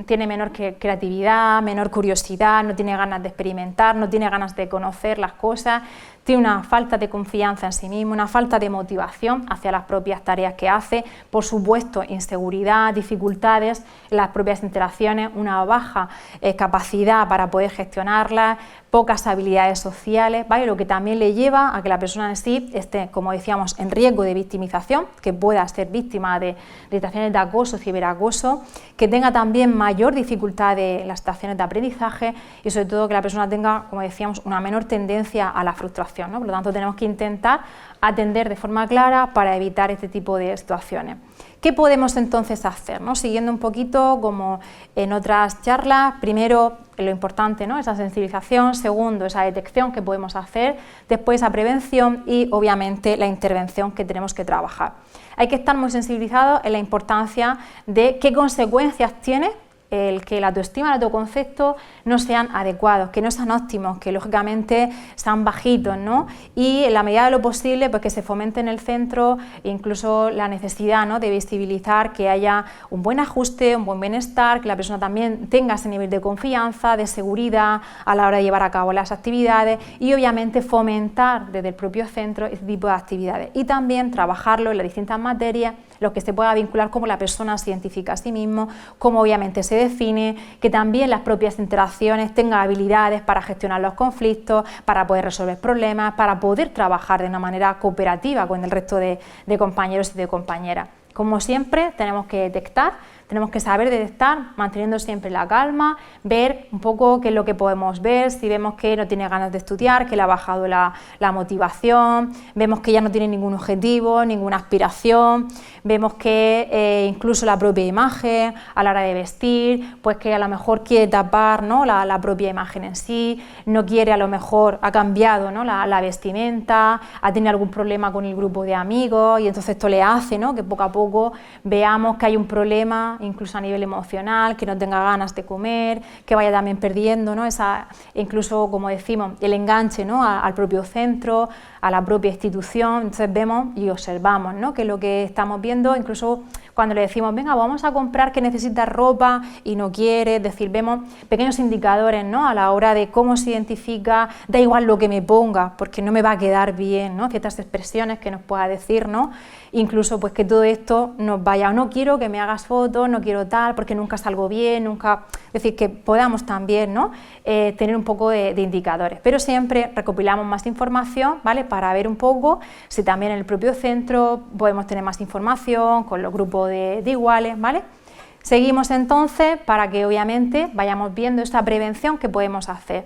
tiene menor creatividad, menor curiosidad, no tiene ganas de experimentar, no tiene ganas de conocer las cosas, tiene una falta de confianza en sí mismo, una falta de motivación hacia las propias tareas que hace, por supuesto inseguridad, dificultades en las propias interacciones, una baja capacidad para poder gestionarlas, pocas habilidades sociales, ¿vale? Lo que también le lleva a que la persona en sí esté, como decíamos, en riesgo de victimización, que pueda ser víctima de situaciones de acoso, ciberacoso, que tenga también mayor dificultad en las situaciones de aprendizaje y sobre todo que la persona tenga, como decíamos, una menor tendencia a la frustración, ¿no? Por lo tanto, tenemos que intentar atender de forma clara para evitar este tipo de situaciones. ¿Qué podemos entonces hacer, ¿no? Siguiendo un poquito como en otras charlas, primero lo importante, ¿no? Esa sensibilización, segundo esa detección que podemos hacer, después esa prevención y obviamente la intervención que tenemos que trabajar. Hay que estar muy sensibilizados en la importancia de qué consecuencias tiene el que la autoestima y el autoconcepto no sean adecuados, que no sean óptimos, que lógicamente sean bajitos, ¿no? Y en la medida de lo posible pues que se fomente en el centro incluso la necesidad, ¿no? de visibilizar que haya un buen ajuste, un buen bienestar, que la persona también tenga ese nivel de confianza, de seguridad a la hora de llevar a cabo las actividades y obviamente fomentar desde el propio centro este tipo de actividades y también trabajarlo en las distintas materias, lo que se pueda vincular cómo la persona se identifica a sí mismo, cómo obviamente se define, que también las propias interacciones tengan habilidades para gestionar los conflictos, para poder resolver problemas, para poder trabajar de una manera cooperativa con el resto de compañeros y de compañeras. Como siempre, tenemos que detectar, tenemos que saber detectar, manteniendo siempre la calma, ver un poco qué es lo que podemos ver, si vemos que no tiene ganas de estudiar, que le ha bajado la motivación, vemos que ya no tiene ningún objetivo, ninguna aspiración, vemos que incluso la propia imagen a la hora de vestir, pues que a lo mejor quiere tapar, ¿no? la propia imagen en sí, no quiere, a lo mejor ha cambiado, ¿no? la vestimenta, ha tenido algún problema con el grupo de amigos y entonces esto le hace, ¿no? que poco a poco veamos que hay un problema incluso a nivel emocional, que no tenga ganas de comer, que vaya también perdiendo, ¿no? Incluso, como decimos, el enganche, ¿no? al propio centro, a la propia institución. Entonces vemos y observamos, ¿no? que lo que estamos viendo, incluso cuando le decimos, venga, vamos a comprar que necesita ropa y no quiere, es decir, vemos pequeños indicadores, ¿no? a la hora de cómo se identifica, da igual lo que me ponga, porque no me va a quedar bien, ¿no? ciertas expresiones que nos pueda decir, ¿no? Incluso pues que todo esto nos vaya, no quiero que me hagas fotos, no quiero tal, porque nunca salgo bien, nunca, es decir, que podamos también, ¿no? tener un poco de indicadores, pero siempre recopilamos más información, ¿vale? Para ver un poco si también en el propio centro podemos tener más información con los grupos de iguales, ¿vale? Seguimos entonces para que obviamente vayamos viendo esta prevención que podemos hacer.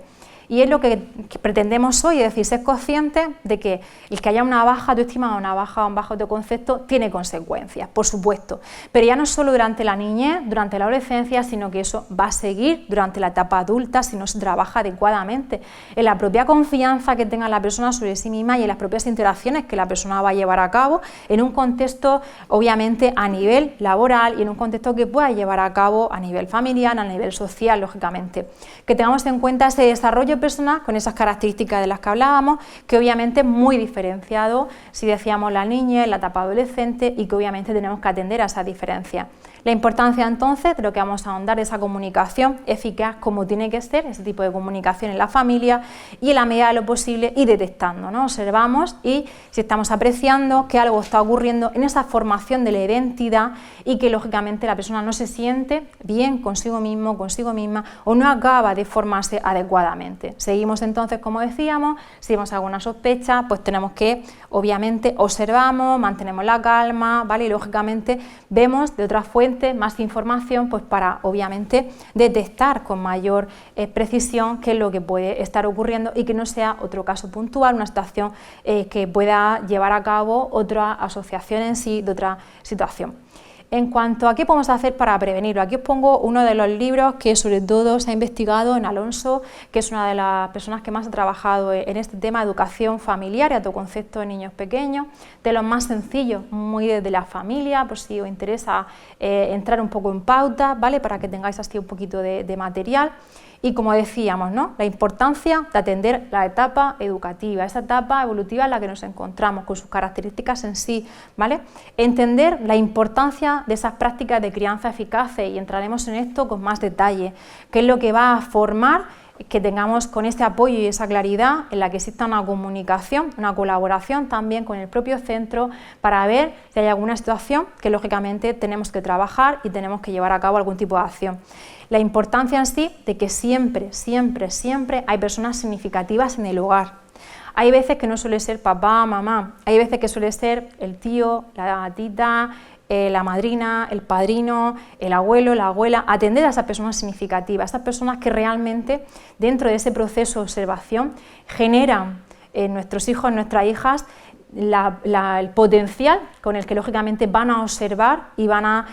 Y es lo que pretendemos hoy, es decir, ser conscientes de que el que haya una baja autoestima o un bajo autoconcepto tiene consecuencias, por supuesto, pero ya no solo durante la niñez, durante la adolescencia, sino que eso va a seguir durante la etapa adulta si no se trabaja adecuadamente, en la propia confianza que tenga la persona sobre sí misma y en las propias interacciones que la persona va a llevar a cabo en un contexto, obviamente, a nivel laboral y en un contexto que pueda llevar a cabo a nivel familiar, a nivel social, lógicamente. Que tengamos en cuenta ese desarrollo personas con esas características de las que hablábamos, que obviamente es muy diferenciado si decíamos la niña, la etapa adolescente, y que obviamente tenemos que atender a esas diferencias. La importancia entonces de lo que vamos a ahondar, esa comunicación eficaz, como tiene que ser, ese tipo de comunicación en la familia, y en la medida de lo posible ir detectando, ¿no? Observamos y si estamos apreciando que algo está ocurriendo en esa formación de la identidad y que lógicamente la persona no se siente bien consigo mismo, consigo misma, o no acaba de formarse adecuadamente. Seguimos entonces, como decíamos, si vemos alguna sospecha, pues tenemos que, obviamente, observamos, mantenemos la calma, ¿vale? Y lógicamente vemos de otras fuentes más información, pues para obviamente detectar con mayor precisión qué es lo que puede estar ocurriendo y que no sea otro caso puntual, una situación que pueda llevar a cabo otra asociación en sí de otra situación. En cuanto a qué podemos hacer para prevenirlo, aquí os pongo uno de los libros que sobre todo se ha investigado en Alonso, que es una de las personas que más ha trabajado en este tema de educación familiar y autoconcepto de niños pequeños, de los más sencillos, muy desde la familia, por si os interesa entrar un poco en pauta, ¿vale? Para que tengáis así un poquito de material. Y como decíamos, ¿no? La importancia de atender la etapa educativa, esa etapa evolutiva en la que nos encontramos, con sus características en sí, ¿vale? Entender la importancia de esas prácticas de crianza eficaces, y entraremos en esto con más detalle, qué es lo que va a formar que tengamos con este apoyo y esa claridad en la que exista una comunicación, una colaboración también con el propio centro para ver si hay alguna situación que lógicamente tenemos que trabajar y tenemos que llevar a cabo algún tipo de acción. La importancia en sí de que siempre, siempre, siempre hay personas significativas en el hogar. Hay veces que no suele ser papá, mamá, hay veces que suele ser el tío, la tita, la madrina, el padrino, el abuelo, la abuela, atender a esas personas significativas, esas personas que realmente dentro de ese proceso de observación generan en nuestros hijos, en nuestras hijas, el potencial con el que lógicamente van a observar y van a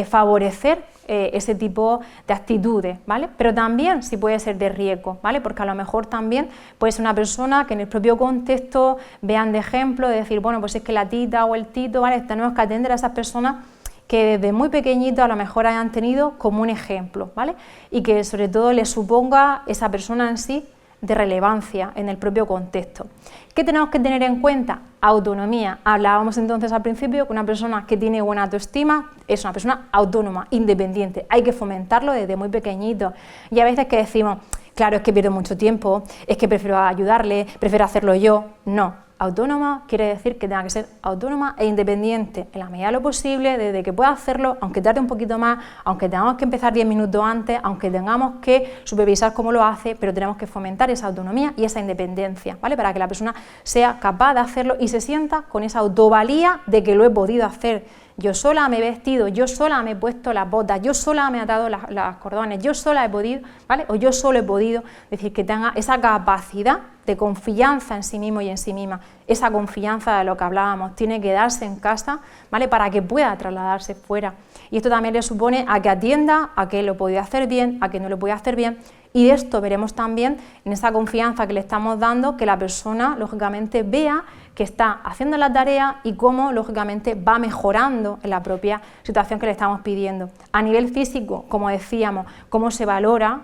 favorecer ese tipo de actitudes, ¿vale? Pero también sí puede ser de riesgo, ¿vale? Porque a lo mejor también puede ser una persona que en el propio contexto vean de ejemplo, de decir, bueno, pues es que la tita o el tito, ¿vale? Tenemos que atender a esas personas que desde muy pequeñito a lo mejor hayan tenido como un ejemplo, ¿vale? Y que sobre todo les suponga esa persona en sí de relevancia en el propio contexto. ¿Qué tenemos que tener en cuenta? Autonomía. Hablábamos entonces al principio que una persona que tiene buena autoestima es una persona autónoma, independiente. Hay que fomentarlo desde muy pequeñito. Y a veces que decimos, claro, es que pierdo mucho tiempo, es que prefiero ayudarle, prefiero hacerlo yo. No. Autónoma quiere decir que tenga que ser autónoma e independiente en la medida de lo posible, desde que pueda hacerlo, aunque tarde un poquito más, aunque tengamos que empezar 10 minutos antes, aunque tengamos que supervisar cómo lo hace, pero tenemos que fomentar esa autonomía y esa independencia, ¿vale? Para que la persona sea capaz de hacerlo y se sienta con esa autovalía de que lo he podido hacer. Yo sola me he vestido, yo sola me he puesto las botas, yo sola me he atado las cordones, yo sola he podido, ¿vale? O yo solo he podido, decir, que tenga esa capacidad de confianza en sí mismo y en sí misma, esa confianza de lo que hablábamos, tiene que darse en casa, ¿vale? Para que pueda trasladarse fuera. Y esto también le supone a que atienda a que lo podía hacer bien, a que no lo podía hacer bien, y de esto veremos también en esa confianza que le estamos dando, que la persona lógicamente vea que está haciendo la tarea y cómo lógicamente va mejorando en la propia situación que le estamos pidiendo. A nivel físico, como decíamos, cómo se valora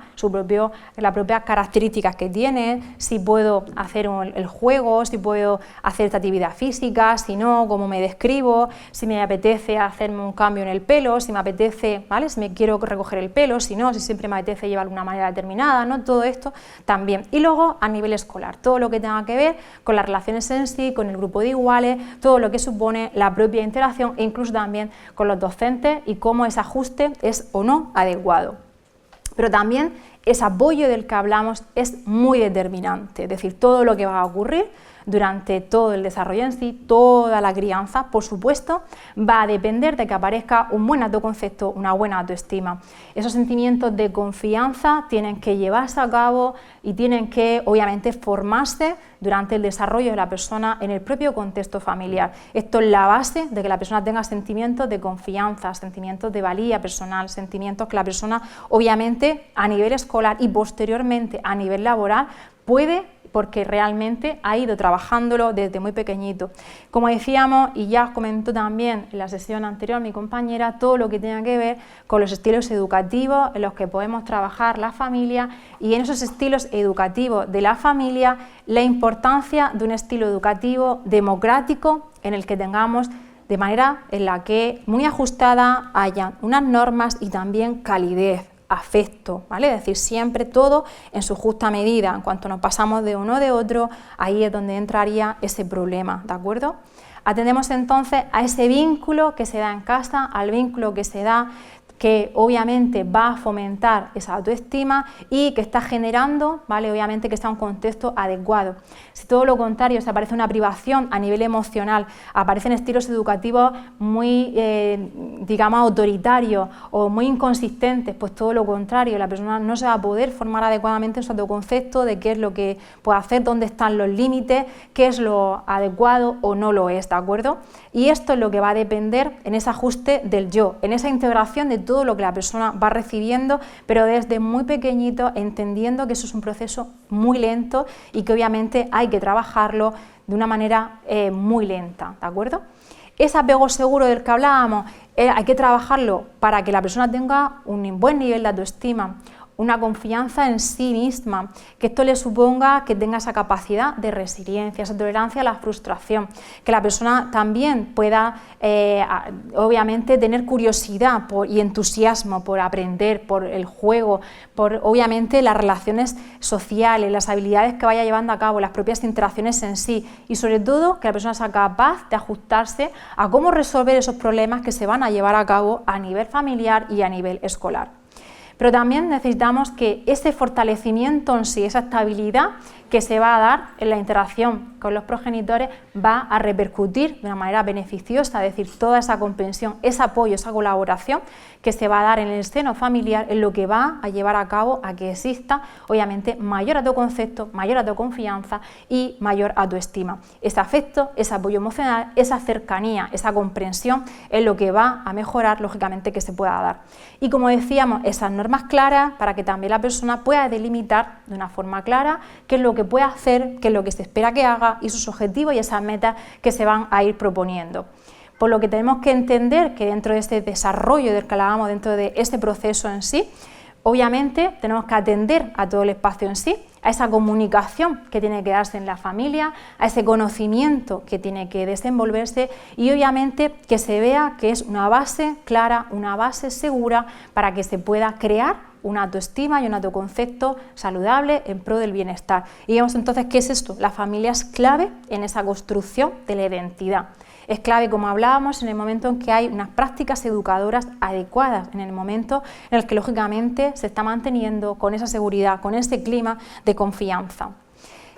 las propias características que tiene, si puedo hacer el juego, si puedo hacer esta actividad física, si no, cómo me describo, si me apetece hacerme un cambio en el pelo, si me apetece, ¿vale? Si me quiero recoger el pelo, si no, si siempre me apetece llevarlo de una manera determinada, ¿no? Todo esto también. Y luego a nivel escolar, todo lo que tenga que ver con las relaciones en sí, con el grupo de iguales, todo lo que supone la propia interacción e incluso también con los docentes y cómo ese ajuste es o no adecuado. Pero también ese apoyo del que hablamos es muy determinante, es decir, todo lo que va a ocurrir durante todo el desarrollo en sí, toda la crianza, por supuesto, va a depender de que aparezca un buen autoconcepto, una buena autoestima. Esos sentimientos de confianza tienen que llevarse a cabo y tienen que, obviamente, formarse durante el desarrollo de la persona en el propio contexto familiar. Esto es la base de que la persona tenga sentimientos de confianza, sentimientos de valía personal, sentimientos que la persona, obviamente, a nivel escolar y posteriormente a nivel laboral, puede porque realmente ha ido trabajándolo desde muy pequeñito. Como decíamos, y ya os comentó también en la sesión anterior mi compañera, todo lo que tenga que ver con los estilos educativos en los que podemos trabajar la familia, y en esos estilos educativos de la familia la importancia de un estilo educativo democrático en el que tengamos de manera en la que muy ajustada haya unas normas y también calidez, afecto, ¿vale? Es decir, siempre todo en su justa medida. En cuanto nos pasamos de uno de otro, ahí es donde entraría ese problema, ¿de acuerdo? Atendemos entonces a ese vínculo que se da en casa, al vínculo que se da, que obviamente va a fomentar esa autoestima y que está generando, ¿vale? Obviamente que está en un contexto adecuado. Si todo lo contrario, se aparece una privación a nivel emocional, aparecen estilos educativos muy, digamos, autoritarios o muy inconsistentes, pues todo lo contrario, la persona no se va a poder formar adecuadamente en su autoconcepto de qué es lo que puede hacer, dónde están los límites, qué es lo adecuado o no lo es, ¿de acuerdo? Y esto es lo que va a depender en ese ajuste del yo, en esa integración de todo lo que la persona va recibiendo, pero desde muy pequeñito, entendiendo que eso es un proceso muy lento y que obviamente hay que trabajarlo de una manera muy lenta, ¿de acuerdo? Ese apego seguro del que hablábamos, hay que trabajarlo para que la persona tenga un buen nivel de autoestima, una confianza en sí misma, que esto le suponga que tenga esa capacidad de resiliencia, esa tolerancia a la frustración, que la persona también pueda, obviamente, tener curiosidad y entusiasmo por aprender, por el juego, por, obviamente, las relaciones sociales, las habilidades que vaya llevando a cabo, las propias interacciones en sí, y sobre todo que la persona sea capaz de ajustarse a cómo resolver esos problemas que se van a llevar a cabo a nivel familiar y a nivel escolar. Pero también necesitamos que ese fortalecimiento en sí, esa estabilidad que se va a dar en la interacción con los progenitores va a repercutir de una manera beneficiosa, es decir, toda esa comprensión, ese apoyo, esa colaboración que se va a dar en el seno familiar es lo que va a llevar a cabo a que exista, obviamente, mayor autoconcepto, mayor autoconfianza y mayor autoestima. Ese afecto, ese apoyo emocional, esa cercanía, esa comprensión es lo que va a mejorar, lógicamente, que se pueda dar. Y como decíamos, esas normas claras para que también la persona pueda delimitar de una forma clara qué es lo que puede hacer, qué es lo que se espera que haga y sus objetivos y esas metas que se van a ir proponiendo. Por lo que tenemos que entender que dentro de este desarrollo del que hablábamos, dentro de este proceso en sí, obviamente tenemos que atender a todo el espacio en sí, a esa comunicación que tiene que darse en la familia, a ese conocimiento que tiene que desenvolverse y obviamente que se vea que es una base clara, una base segura para que se pueda crear una autoestima y un autoconcepto saludable en pro del bienestar. Y vemos entonces qué es esto. La familia es clave en esa construcción de la identidad. Es clave, como hablábamos, en el momento en que hay unas prácticas educadoras adecuadas, en el momento en el que lógicamente se está manteniendo con esa seguridad, con ese clima de confianza.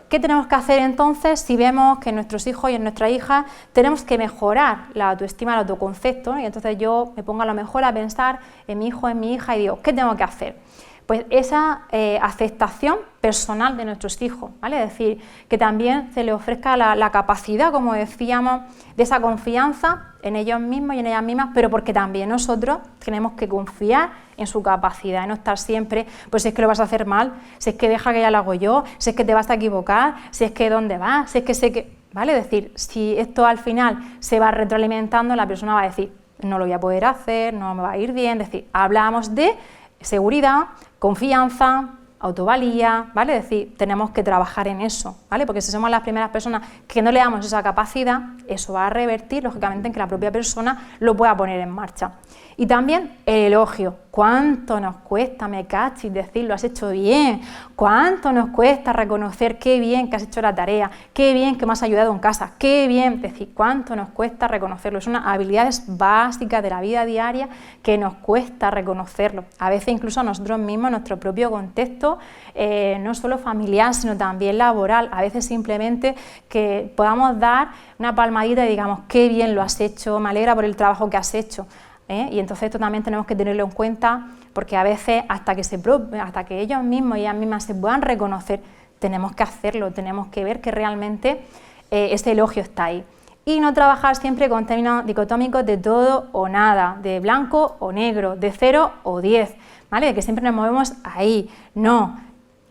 ¿Qué tenemos que hacer entonces si vemos que en nuestros hijos y en nuestras hijas tenemos que mejorar la autoestima, el autoconcepto, ¿no? Y entonces yo me pongo a lo mejor a pensar en mi hijo, en mi hija y digo, ¿qué tengo que hacer? Pues esa aceptación personal de nuestros hijos, ¿vale? Es decir, que también se les ofrezca la capacidad, como decíamos, de esa confianza en ellos mismos y en ellas mismas, pero porque también nosotros tenemos que confiar en su capacidad, y no estar siempre, pues si es que lo vas a hacer mal, si es que deja que ya lo hago yo, si es que te vas a equivocar, si es que dónde vas, si es que sé que... ¿Vale? Es decir, si esto al final se va retroalimentando, la persona va a decir, no lo voy a poder hacer, no me va a ir bien, es decir, hablamos de seguridad, confianza, autovalía, ¿vale? Es decir, tenemos que trabajar en eso, ¿vale? Porque si somos las primeras personas que no le damos esa capacidad, eso va a revertir, lógicamente, en que la propia persona lo pueda poner en marcha. Y también el elogio. ¿Cuánto nos cuesta, me cachis, decir lo has hecho bien? ¿Cuánto nos cuesta reconocer qué bien que has hecho la tarea? Qué bien que me has ayudado en casa, qué bien, es decir, cuánto nos cuesta reconocerlo. Son unas habilidades básicas de la vida diaria que nos cuesta reconocerlo. A veces incluso a nosotros mismos, en nuestro propio contexto, no solo familiar, sino también laboral. A veces simplemente que podamos dar una palmadita y digamos, qué bien lo has hecho, me alegra por el trabajo que has hecho. Y entonces esto también tenemos que tenerlo en cuenta porque a veces hasta que ellos mismos y ellas mismas se puedan reconocer, tenemos que hacerlo, tenemos que ver que realmente ese elogio está ahí. Y no trabajar siempre con términos dicotómicos de todo o nada, de blanco o negro, de 0 o 10, ¿vale? De que siempre nos movemos ahí. No,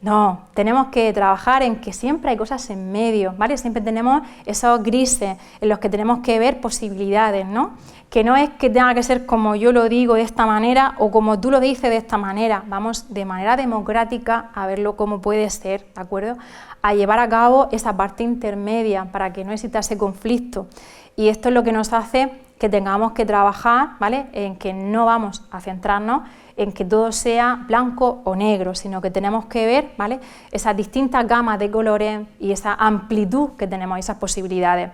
No, tenemos que trabajar en que siempre hay cosas en medio, ¿vale? Siempre tenemos esos grises en los que tenemos que ver posibilidades, ¿no? Que no es que tenga que ser como yo lo digo de esta manera o como tú lo dices de esta manera, vamos de manera democrática a verlo como puede ser, ¿de acuerdo? A llevar a cabo esa parte intermedia para que no exista ese conflicto. Y esto es lo que nos hace que tengamos que trabajar, ¿vale? En que no vamos a centrarnos en que todo sea blanco o negro, sino que tenemos que ver, ¿vale?, esas distintas gamas de colores y esa amplitud que tenemos, esas posibilidades.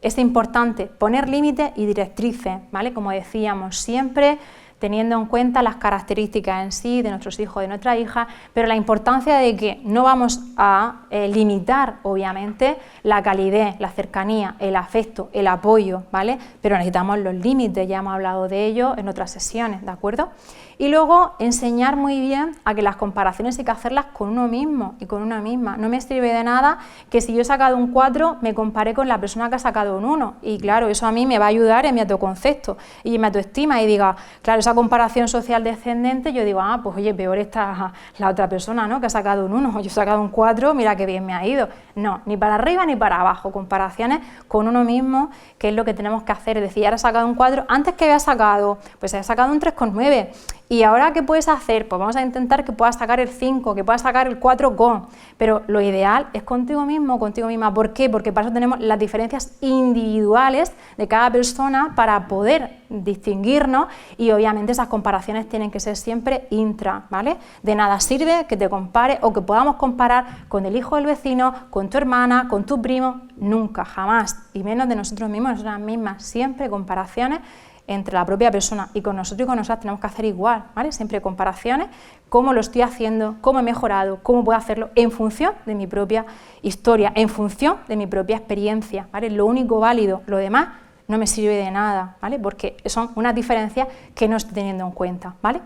Es importante poner límites y directrices, ¿vale?, como decíamos, siempre teniendo en cuenta las características en sí de nuestros hijos, de nuestra hija, pero la importancia de que no vamos a limitar, obviamente, la calidez, la cercanía, el afecto, el apoyo, ¿vale? Pero necesitamos los límites, ya hemos hablado de ello en otras sesiones, ¿de acuerdo? Y luego enseñar muy bien a que las comparaciones hay que hacerlas con uno mismo y con una misma. No me sirve de nada que si yo he sacado un 4 me compare con la persona que ha sacado un 1. Y claro, eso a mí me va a ayudar en mi autoconcepto y en mi autoestima y diga, claro, esa comparación social descendente, yo digo, pues oye, peor está la otra persona, ¿no?, que ha sacado un 1, yo he sacado un 4, mira qué bien me ha ido. No, ni para arriba ni para abajo, comparaciones con uno mismo, que es lo que tenemos que hacer, es decir, ahora he sacado un 4, antes que había sacado, pues he sacado un 3,9. ¿Y ahora qué puedes hacer? Pues vamos a intentar que puedas sacar el 5, que puedas sacar el 4 con, pero lo ideal es contigo mismo, contigo misma. ¿Por qué? Porque para eso tenemos las diferencias individuales de cada persona para poder distinguirnos y obviamente esas comparaciones tienen que ser siempre intra, ¿vale? De nada sirve que te compares o que podamos comparar con el hijo del vecino, con tu hermana, con tu primo, nunca, jamás, y menos de nosotros mismos, nosotras mismas, siempre comparaciones entre la propia persona y con nosotros y con nosotras tenemos que hacer igual, ¿vale? Siempre comparaciones, cómo lo estoy haciendo, cómo he mejorado, cómo puedo hacerlo en función de mi propia historia, en función de mi propia experiencia, ¿vale? Lo único válido, lo demás no me sirve de nada, ¿vale? Porque son unas diferencias que no estoy teniendo en cuenta, ¿vale?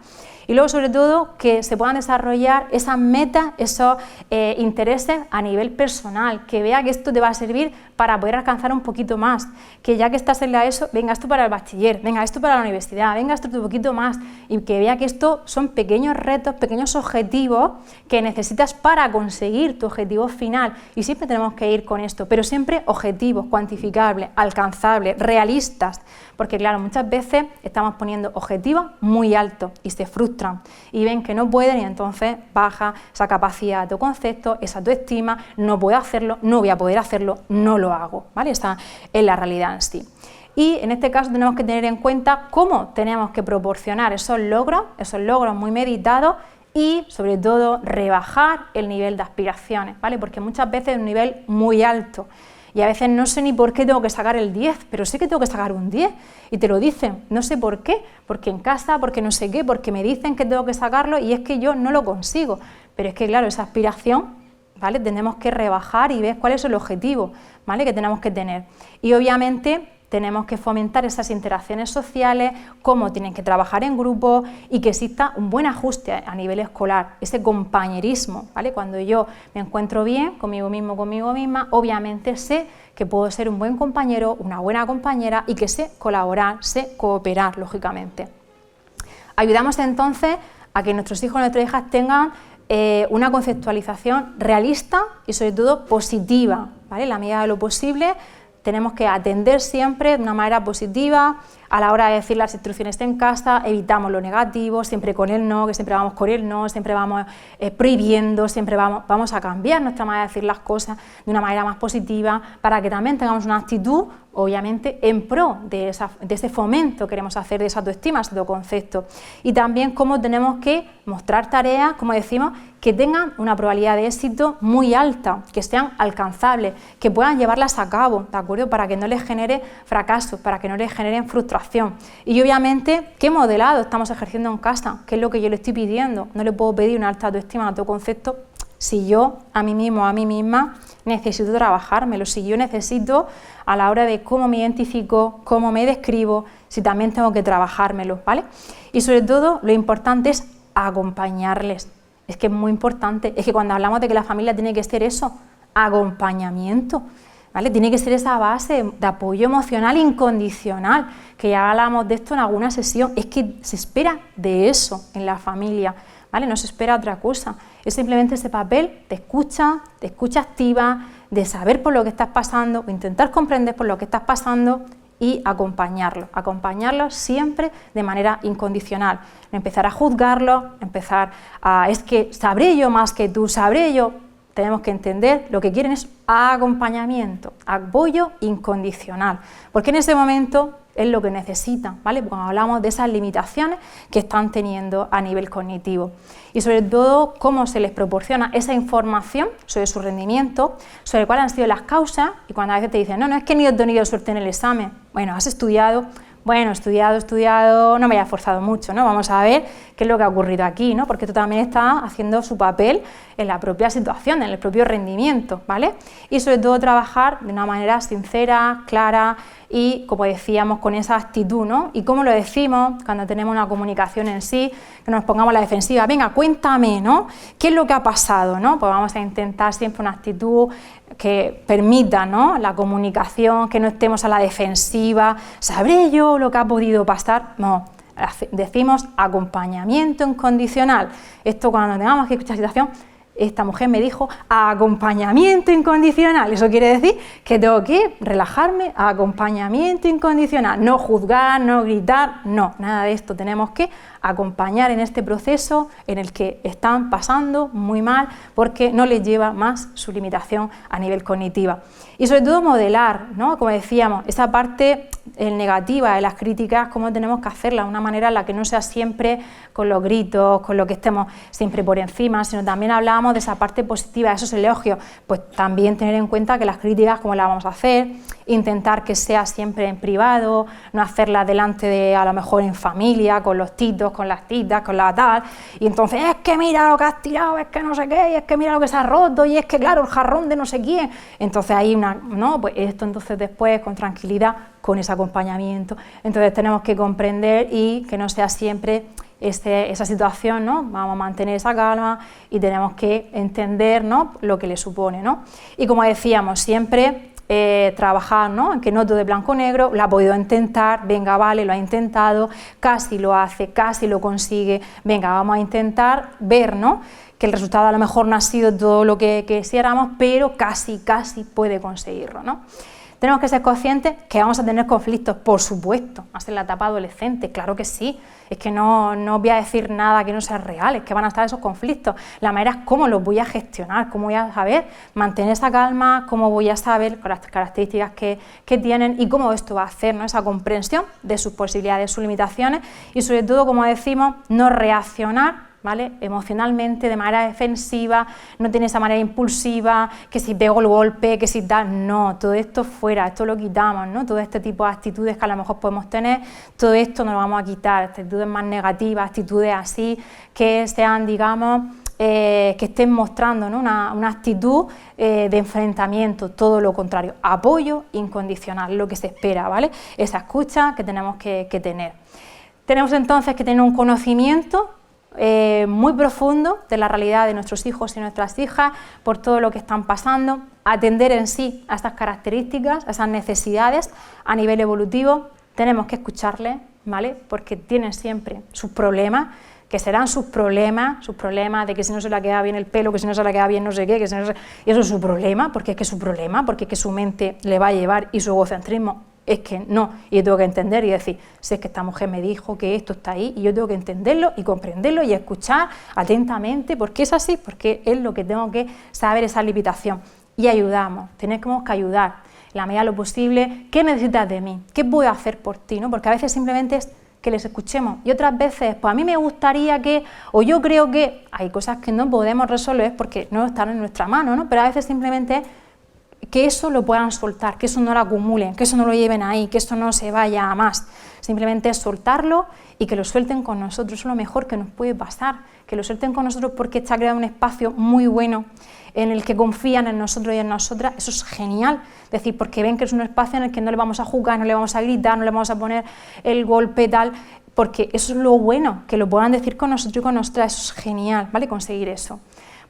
Y luego, sobre todo, que se puedan desarrollar esas metas, esos intereses a nivel personal, que vea que esto te va a servir para poder alcanzar un poquito más, que ya que estás en la ESO, venga esto para el bachiller, venga esto para la universidad, venga esto un poquito más, y que vea que esto son pequeños retos, pequeños objetivos que necesitas para conseguir tu objetivo final, y siempre tenemos que ir con esto, pero siempre objetivos, cuantificables, alcanzables, realistas, porque claro, muchas veces estamos poniendo objetivos muy altos y se frustran y ven que no pueden y entonces baja esa capacidad de autoconcepto, esa autoestima, no puedo hacerlo, no voy a poder hacerlo, no lo hago, ¿vale? Esa es la realidad en sí. Y en este caso tenemos que tener en cuenta cómo tenemos que proporcionar esos logros muy meditados y sobre todo rebajar el nivel de aspiraciones, ¿vale? Porque muchas veces es un nivel muy alto. Y a veces no sé ni por qué tengo que sacar el 10, pero sé que tengo que sacar un 10 y te lo dicen, no sé por qué, porque en casa, porque no sé qué, porque me dicen que tengo que sacarlo y es que yo no lo consigo. Pero es que claro, esa aspiración, ¿vale?, tenemos que rebajar y ver cuál es el objetivo, ¿vale?, que tenemos que tener. Y obviamente tenemos que fomentar esas interacciones sociales, cómo tienen que trabajar en grupo y que exista un buen ajuste a nivel escolar, ese compañerismo, ¿vale? Cuando yo me encuentro bien conmigo mismo, conmigo misma, obviamente sé que puedo ser un buen compañero, una buena compañera y que sé colaborar, sé cooperar, lógicamente. Ayudamos entonces a que nuestros hijos y nuestras hijas tengan una conceptualización realista y sobre todo positiva, ¿vale? En la medida de lo posible tenemos que atender siempre de una manera positiva a la hora de decir las instrucciones en casa, evitamos lo negativo, siempre con el no, que siempre vamos con el no, siempre vamos prohibiendo, siempre vamos a cambiar nuestra manera de decir las cosas de una manera más positiva para que también tengamos una actitud, obviamente, en pro de ese fomento que queremos hacer de esa autoestima, ese autoconcepto. Y también cómo tenemos que mostrar tareas, como decimos, que tengan una probabilidad de éxito muy alta, que sean alcanzables, que puedan llevarlas a cabo, ¿de acuerdo?, para que no les genere fracaso, para que no les generen frustración. Y obviamente, ¿qué modelado estamos ejerciendo en casa? ¿Qué es lo que yo le estoy pidiendo? No le puedo pedir una alta autoestima, un autoconcepto, si yo a mí mismo, a mí misma, necesito trabajármelo, si yo necesito a la hora de cómo me identifico, cómo me describo, si también tengo que trabajármelo, ¿vale? Y sobre todo, lo importante es acompañarles. Es que es muy importante, es que cuando hablamos de que la familia tiene que ser eso, acompañamiento, ¿vale? Tiene que ser esa base de apoyo emocional incondicional, que ya hablamos de esto en alguna sesión, es que se espera de eso en la familia, ¿vale? No se espera otra cosa, es simplemente ese papel de escucha activa, de saber por lo que estás pasando, o intentar comprender por lo que estás pasando y acompañarlo siempre de manera incondicional, no empezar a juzgarlo, empezar a, es que sabré yo más que tú, sabré yo. Tenemos que entender, lo que quieren es acompañamiento, apoyo incondicional, porque en ese momento es lo que necesitan, ¿vale? Cuando hablamos de esas limitaciones que están teniendo a nivel cognitivo y sobre todo cómo se les proporciona esa información sobre su rendimiento, sobre cuáles han sido las causas, y cuando a veces te dicen, no, es que ni he tenido suerte en el examen, bueno, has estudiado, bueno, estudiado, no me haya esforzado mucho, ¿no? Vamos a ver qué es lo que ha ocurrido aquí, ¿no? Porque esto también está haciendo su papel en la propia situación, en el propio rendimiento, ¿vale? Y sobre todo trabajar de una manera sincera, clara y, como decíamos, con esa actitud, ¿no? Y cómo lo decimos cuando tenemos una comunicación en sí, que nos pongamos a la defensiva, venga, cuéntame, ¿no? ¿Qué es lo que ha pasado, ¿no? Pues vamos a intentar siempre una actitud que permita, ¿no?, la comunicación, que no estemos a la defensiva, ¿sabré yo lo que ha podido pasar? No, decimos acompañamiento incondicional. Esto cuando tengamos que escuchar la situación, esta mujer me dijo acompañamiento incondicional, eso quiere decir que tengo que relajarme, acompañamiento incondicional, no juzgar, no gritar, no, nada de esto, tenemos que acompañar en este proceso en el que están pasando muy mal porque no les lleva más su limitación a nivel cognitiva. Y sobre todo modelar, ¿no?, como decíamos, esa parte negativa de las críticas, cómo tenemos que hacerla de una manera en la que no sea siempre con los gritos, con lo que estemos siempre por encima, sino también hablamos de esa parte positiva, de esos elogios, pues también tener en cuenta que las críticas, cómo las vamos a hacer, intentar que sea siempre en privado, no hacerlas delante de, a lo mejor en familia, con los titos, con las titas, con la tal, y entonces es que mira lo que has tirado, es que no sé qué, y es que mira lo que se ha roto, y es que claro, el jarrón de no sé quién, entonces hay una, no, pues esto entonces después con tranquilidad, con ese acompañamiento, entonces tenemos que comprender y que no sea siempre esa situación, ¿no? Vamos a mantener esa calma y tenemos que entender, ¿no?, lo que le supone, ¿no? Y como decíamos, siempre trabajar, ¿no?, en que no todo de blanco-negro, lo ha podido intentar, venga, vale, lo ha intentado, casi lo hace, casi lo consigue, venga, vamos a intentar ver, ¿no?, que el resultado a lo mejor no ha sido todo lo que quisiéramos, pero casi puede conseguirlo, ¿no? Tenemos que ser conscientes que vamos a tener conflictos, por supuesto, más en la etapa adolescente, claro que sí, es que no os voy a decir nada que no sea real, es que van a estar esos conflictos, la manera es cómo los voy a gestionar, cómo voy a saber mantener esa calma, cómo voy a saber con las características que tienen y cómo esto va a hacer, ¿no?, esa comprensión de sus posibilidades, sus limitaciones y sobre todo, como decimos, no reaccionar, ¿vale?, emocionalmente, de manera defensiva, no tiene esa manera impulsiva, que si pego el golpe, que si tal, no, todo esto fuera, esto lo quitamos, ¿no?, todo este tipo de actitudes que a lo mejor podemos tener, todo esto nos lo vamos a quitar, actitudes más negativas, actitudes así, que sean, digamos, que estén mostrando, ¿no?, una actitud de enfrentamiento, todo lo contrario, apoyo incondicional, lo que se espera, ¿vale?, esa escucha que tenemos que tener. Tenemos entonces que tener un conocimiento muy profundo de la realidad de nuestros hijos y nuestras hijas, por todo lo que están pasando, atender en sí a estas características, a esas necesidades a nivel evolutivo, tenemos que escucharles, ¿vale?, porque tienen siempre sus problemas, que serán sus problemas de que si no se le queda bien el pelo, que si no se le queda bien no sé qué, que si no se... y eso es su problema, porque es que es su problema, porque es que su mente le va a llevar y su egocentrismo es que no, y yo tengo que entender y decir, si es que esta mujer me dijo que esto está ahí y yo tengo que entenderlo y comprenderlo y escuchar atentamente, porque es así, porque es lo que tengo que saber, esa limitación, y ayudamos, tenemos que ayudar en la medida de lo posible. ¿Qué necesitas de mí? ¿Qué puedo hacer por ti?, ¿no?, porque a veces simplemente es que les escuchemos y otras veces, pues a mí me gustaría que, o yo creo que hay cosas que no podemos resolver porque no están en nuestra mano, ¿no?, pero a veces simplemente es que eso lo puedan soltar, que eso no lo acumulen, que eso no lo lleven ahí, que eso no se vaya a más. Simplemente es soltarlo y que lo suelten con nosotros, eso es lo mejor que nos puede pasar, que lo suelten con nosotros porque está creado un espacio muy bueno en el que confían en nosotros y en nosotras, eso es genial, es decir, porque ven que es un espacio en el que no le vamos a juzgar, no le vamos a gritar, no le vamos a poner el golpe tal, porque eso es lo bueno, que lo puedan decir con nosotros y con nosotras, eso es genial, ¿vale?, conseguir eso.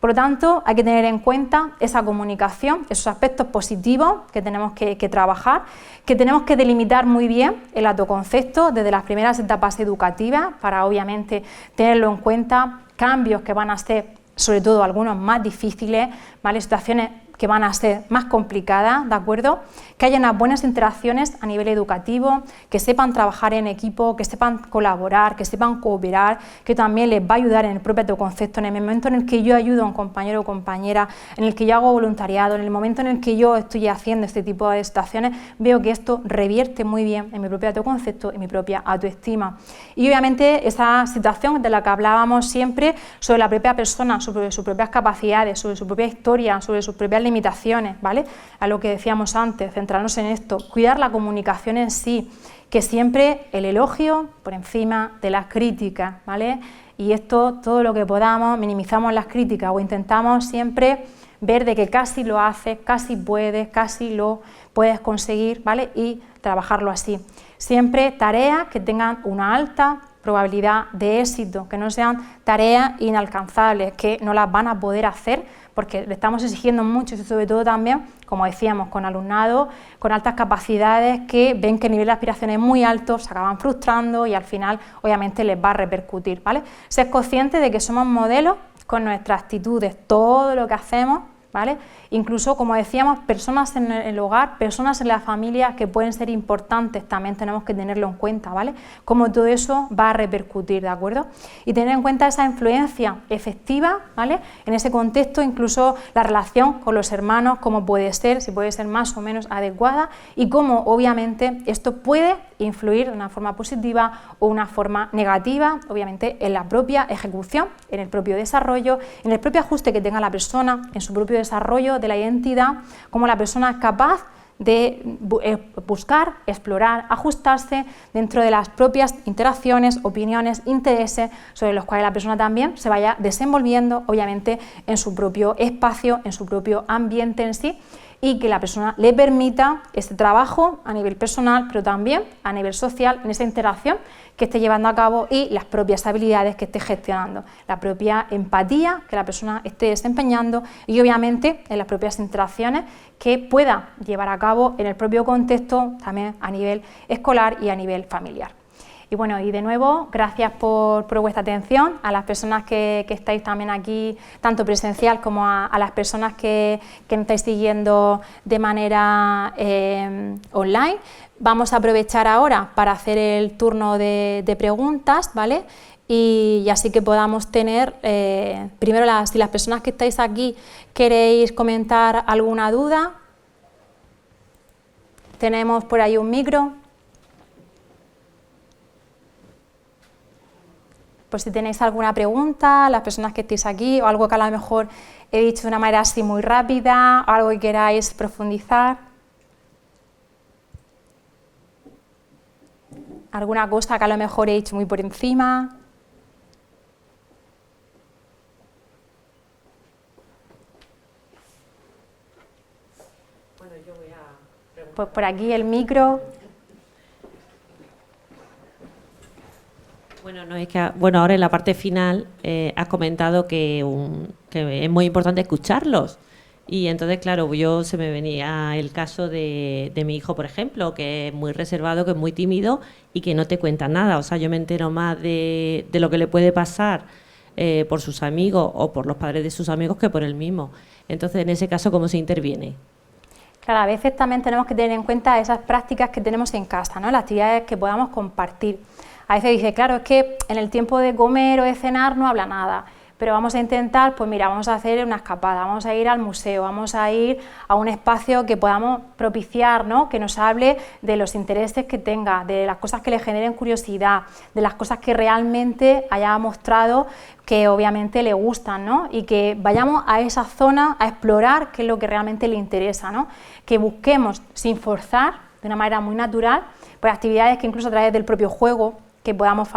Por lo tanto, hay que tener en cuenta esa comunicación, esos aspectos positivos que tenemos que trabajar, que tenemos que delimitar muy bien el autoconcepto desde las primeras etapas educativas para obviamente tenerlo en cuenta, cambios que van a ser sobre todo algunos más difíciles, ¿vale? Situaciones que van a ser más complicadas, ¿de acuerdo? Que haya unas buenas interacciones a nivel educativo, que sepan trabajar en equipo, que sepan colaborar, que sepan cooperar, que también les va a ayudar en el propio autoconcepto, en el momento en el que yo ayudo a un compañero o compañera, en el que yo hago voluntariado, en el momento en el que yo estoy haciendo este tipo de situaciones, veo que esto revierte muy bien en mi propio autoconcepto y mi propia autoestima. Y obviamente esa situación de la que hablábamos siempre sobre la propia persona, sobre sus propias capacidades, sobre su propia historia, sobre sus propias limitaciones, ¿vale? A lo que decíamos antes, centrarnos en esto, cuidar la comunicación en sí, que siempre el elogio por encima de las críticas, ¿vale? Y esto, todo lo que podamos, minimizamos las críticas o intentamos siempre ver de que casi lo haces, casi puedes, casi lo puedes conseguir, ¿vale? Y trabajarlo así. Siempre tareas que tengan una alta probabilidad de éxito, que no sean tareas inalcanzables, que no las van a poder hacer porque le estamos exigiendo mucho y sobre todo también, como decíamos, con alumnado con altas capacidades que ven que el nivel de aspiración es muy alto, se acaban frustrando y al final obviamente les va a repercutir, ¿vale? Ser conscientes de que somos modelos con nuestras actitudes, todo lo que hacemos, ¿vale? Incluso, como decíamos, personas en el hogar, personas en la familia que pueden ser importantes, también tenemos que tenerlo en cuenta, ¿vale? Cómo todo eso va a repercutir, ¿de acuerdo? Y tener en cuenta esa influencia efectiva, ¿vale? En ese contexto, incluso la relación con los hermanos, cómo puede ser, si puede ser más o menos adecuada y cómo, obviamente, esto puede influir de una forma positiva o una forma negativa, obviamente, en la propia ejecución, en el propio desarrollo, en el propio ajuste que tenga la persona, en su propio desarrollo de la identidad, cómo la persona es capaz de buscar, explorar, ajustarse dentro de las propias interacciones, opiniones, intereses sobre los cuales la persona también se vaya desenvolviendo, obviamente, en su propio espacio, en su propio ambiente en sí, y que la persona le permita este trabajo a nivel personal, pero también a nivel social, en esa interacción que esté llevando a cabo y las propias habilidades que esté gestionando, la propia empatía que la persona esté desempeñando y obviamente en las propias interacciones que pueda llevar a cabo en el propio contexto, también a nivel escolar y a nivel familiar. Y bueno, y de nuevo, gracias por vuestra atención, a las personas que estáis también aquí, tanto presencial como a las personas que nos estáis siguiendo de manera online. Vamos a aprovechar ahora para hacer el turno de preguntas, ¿vale? Y así que podamos tener, primero si las personas que estáis aquí queréis comentar alguna duda, tenemos por ahí un micro. Pues si tenéis alguna pregunta, las personas que estéis aquí, o algo que a lo mejor he dicho de una manera así muy rápida, algo que queráis profundizar. Alguna cosa que a lo mejor he dicho muy por encima. Bueno, yo voy a preguntar. Pues por aquí el micro. Bueno, no es que ahora en la parte final has comentado que es muy importante escucharlos. Y entonces, claro, se me venía el caso de mi hijo, por ejemplo, que es muy reservado, que es muy tímido y que no te cuenta nada. O sea, yo me entero más de lo que le puede pasar por sus amigos o por los padres de sus amigos que por él mismo. Entonces, en ese caso, ¿cómo se interviene? Claro, a veces también tenemos que tener en cuenta esas prácticas que tenemos en casa, ¿no? Las actividades que podamos compartir. A veces dice, claro, es que en el tiempo de comer o de cenar no habla nada, pero vamos a intentar, pues mira, vamos a hacer una escapada, vamos a ir al museo, vamos a ir a un espacio que podamos propiciar, ¿no? Que nos hable de los intereses que tenga, de las cosas que le generen curiosidad, de las cosas que realmente haya mostrado que obviamente le gustan, ¿no? Y que vayamos a esa zona a explorar qué es lo que realmente le interesa, ¿no? Que busquemos sin forzar, de una manera muy natural, pues actividades que incluso a través del propio juego, que podamos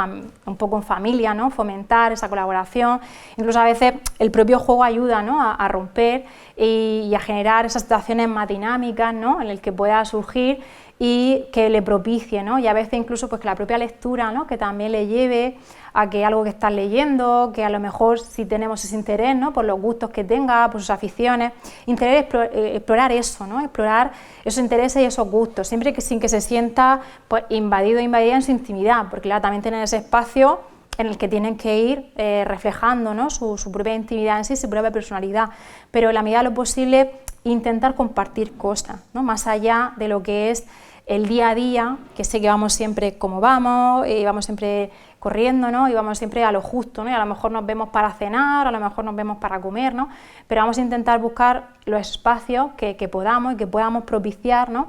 un poco en familia, ¿no? Fomentar esa colaboración, incluso a veces el propio juego ayuda, ¿no? a romper y a generar esas situaciones más dinámicas, ¿no? En el que pueda surgir y que le propicie, ¿no? Y a veces incluso pues que la propia lectura, ¿no? Que también le lleve a que algo que estás leyendo, que a lo mejor si tenemos ese interés, ¿no? Por los gustos que tenga, por sus aficiones, explorar eso, ¿no? Explorar esos intereses y esos gustos, siempre que sin que se sienta pues, invadido o invadida en su intimidad, porque claro, también tener ese espacio en el que tienen que ir reflejando, ¿no? su propia intimidad en sí, su propia personalidad, pero en la medida de lo posible intentar compartir cosas, ¿no? Más allá de lo que es el día a día, que sé que vamos siempre como vamos, vamos siempre corriendo, ¿no? Y vamos siempre a lo justo, ¿no? Y a lo mejor nos vemos para cenar, a lo mejor nos vemos para comer, ¿no? Pero vamos a intentar buscar los espacios que podamos y que podamos propiciar, ¿no?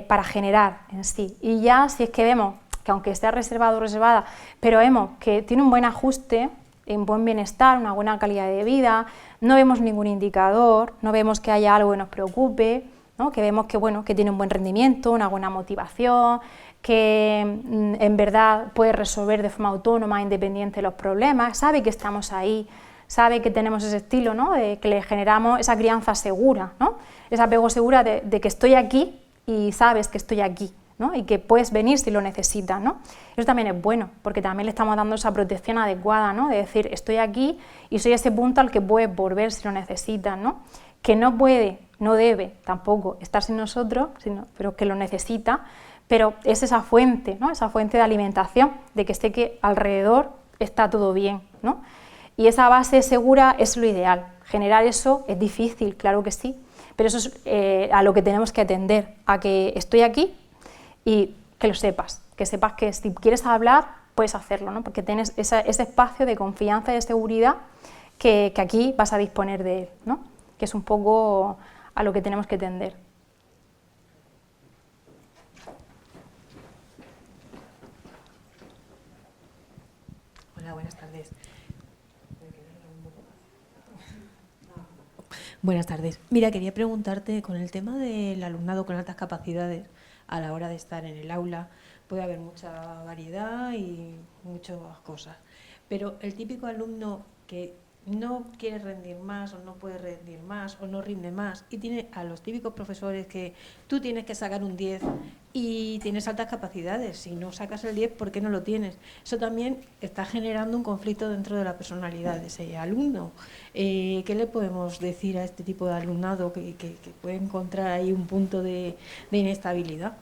Para generar en sí. Y ya si es que vemos que aunque esté reservado o reservada, pero vemos que tiene un buen ajuste, un buen bienestar, una buena calidad de vida, no vemos ningún indicador, no vemos que haya algo que nos preocupe, ¿no? Que vemos que, bueno, que tiene un buen rendimiento, una buena motivación, que en verdad puede resolver de forma autónoma, independiente los problemas, sabe que estamos ahí, sabe que tenemos ese estilo, ¿no? De que le generamos esa crianza segura, ¿no? Ese apego segura de que estoy aquí y sabes que estoy aquí, ¿no? Y que puedes venir si lo necesitas, ¿no? Eso también es bueno, porque también le estamos dando esa protección adecuada, ¿no? De decir, estoy aquí y soy ese punto al que puedes volver si lo necesitas, ¿no? Que no puede, no debe tampoco estar sin nosotros, pero que lo necesita, pero es esa fuente, ¿no? Esa fuente de alimentación, de que esté que alrededor está todo bien, ¿no? Y esa base segura es lo ideal. Generar eso es difícil, claro que sí, pero eso es a lo que tenemos que atender, a que estoy aquí y que lo sepas, que si quieres hablar, puedes hacerlo, ¿no? Porque tienes ese espacio de confianza y de seguridad que aquí vas a disponer de él, ¿no? Que es un poco a lo que tenemos que tender. Hola, buenas tardes. Buenas tardes. Mira, quería preguntarte, con el tema del alumnado con altas capacidades, a la hora de estar en el aula, puede haber mucha variedad y muchas cosas, pero el típico alumno que no quiere rendir más o no puede rendir más o no rinde más y tiene a los típicos profesores que tú tienes que sacar un 10 y tienes altas capacidades, si no sacas el 10, ¿por qué no lo tienes? Eso también está generando un conflicto dentro de la personalidad de ese alumno. ¿Qué le podemos decir a este tipo de alumnado que puede encontrar ahí un punto de inestabilidad?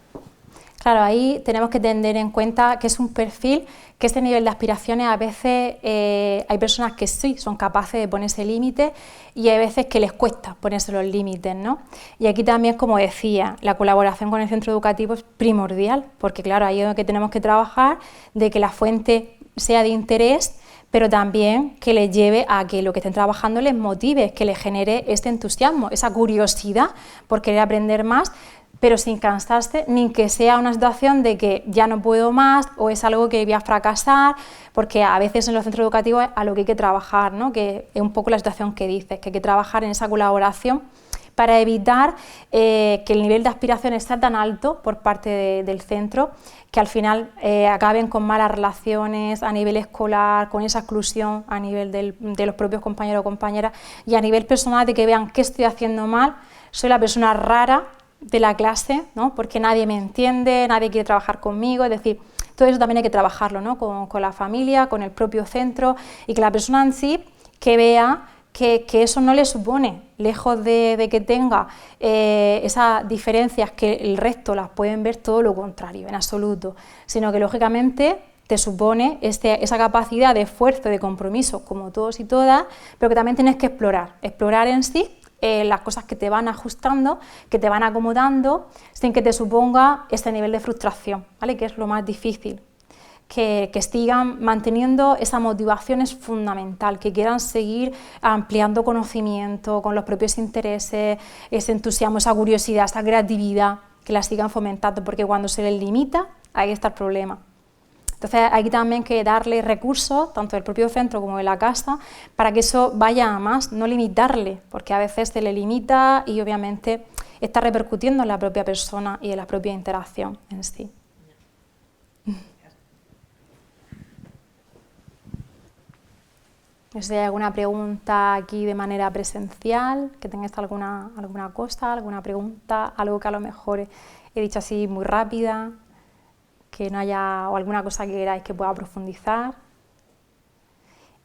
Claro, ahí tenemos que tener en cuenta que es un perfil, que este nivel de aspiraciones a veces hay personas que sí son capaces de ponerse límites y hay veces que les cuesta ponerse los límites, ¿no? Y aquí también, como decía, la colaboración con el centro educativo es primordial, porque claro, ahí es donde tenemos que trabajar de que la fuente sea de interés, pero también que les lleve a que lo que estén trabajando les motive, que les genere este entusiasmo, esa curiosidad por querer aprender más, pero sin cansarse, ni que sea una situación de que ya no puedo más o es algo que voy a fracasar, porque a veces en los centros educativos es a lo que hay que trabajar, ¿no? Que es un poco la situación que dices, que hay que trabajar en esa colaboración para evitar que el nivel de aspiración sea tan alto por parte del centro que al final acaben con malas relaciones a nivel escolar, con esa exclusión a nivel de los propios compañeros o compañeras y a nivel personal de que vean qué estoy haciendo mal, soy la persona rara de la clase, ¿no? Porque nadie me entiende, nadie quiere trabajar conmigo, es decir, todo eso también hay que trabajarlo, ¿no? Con la familia, con el propio centro y que la persona en sí que vea que eso no le supone, lejos de que tenga esas diferencias que el resto las pueden ver todo lo contrario, en absoluto, sino que lógicamente te supone esa capacidad de esfuerzo, de compromiso, como todos y todas, pero que también tienes que explorar en sí las cosas que te van ajustando, que te van acomodando, sin que te suponga ese nivel de frustración, ¿vale? Que es lo más difícil. Que sigan manteniendo esa motivación es fundamental, que quieran seguir ampliando conocimiento con los propios intereses, ese entusiasmo, esa curiosidad, esa creatividad, que la sigan fomentando, porque cuando se les limita, ahí está el problema. Entonces aquí también hay que darle recursos, tanto del propio centro como de la casa, para que eso vaya a más, no limitarle, porque a veces se le limita y obviamente está repercutiendo en la propia persona y en la propia interacción en sí. No sé si hay alguna pregunta aquí de manera presencial, que tengáis alguna cosa, alguna pregunta, algo que a lo mejor he dicho así muy rápida, que no haya, o alguna cosa que queráis que pueda profundizar.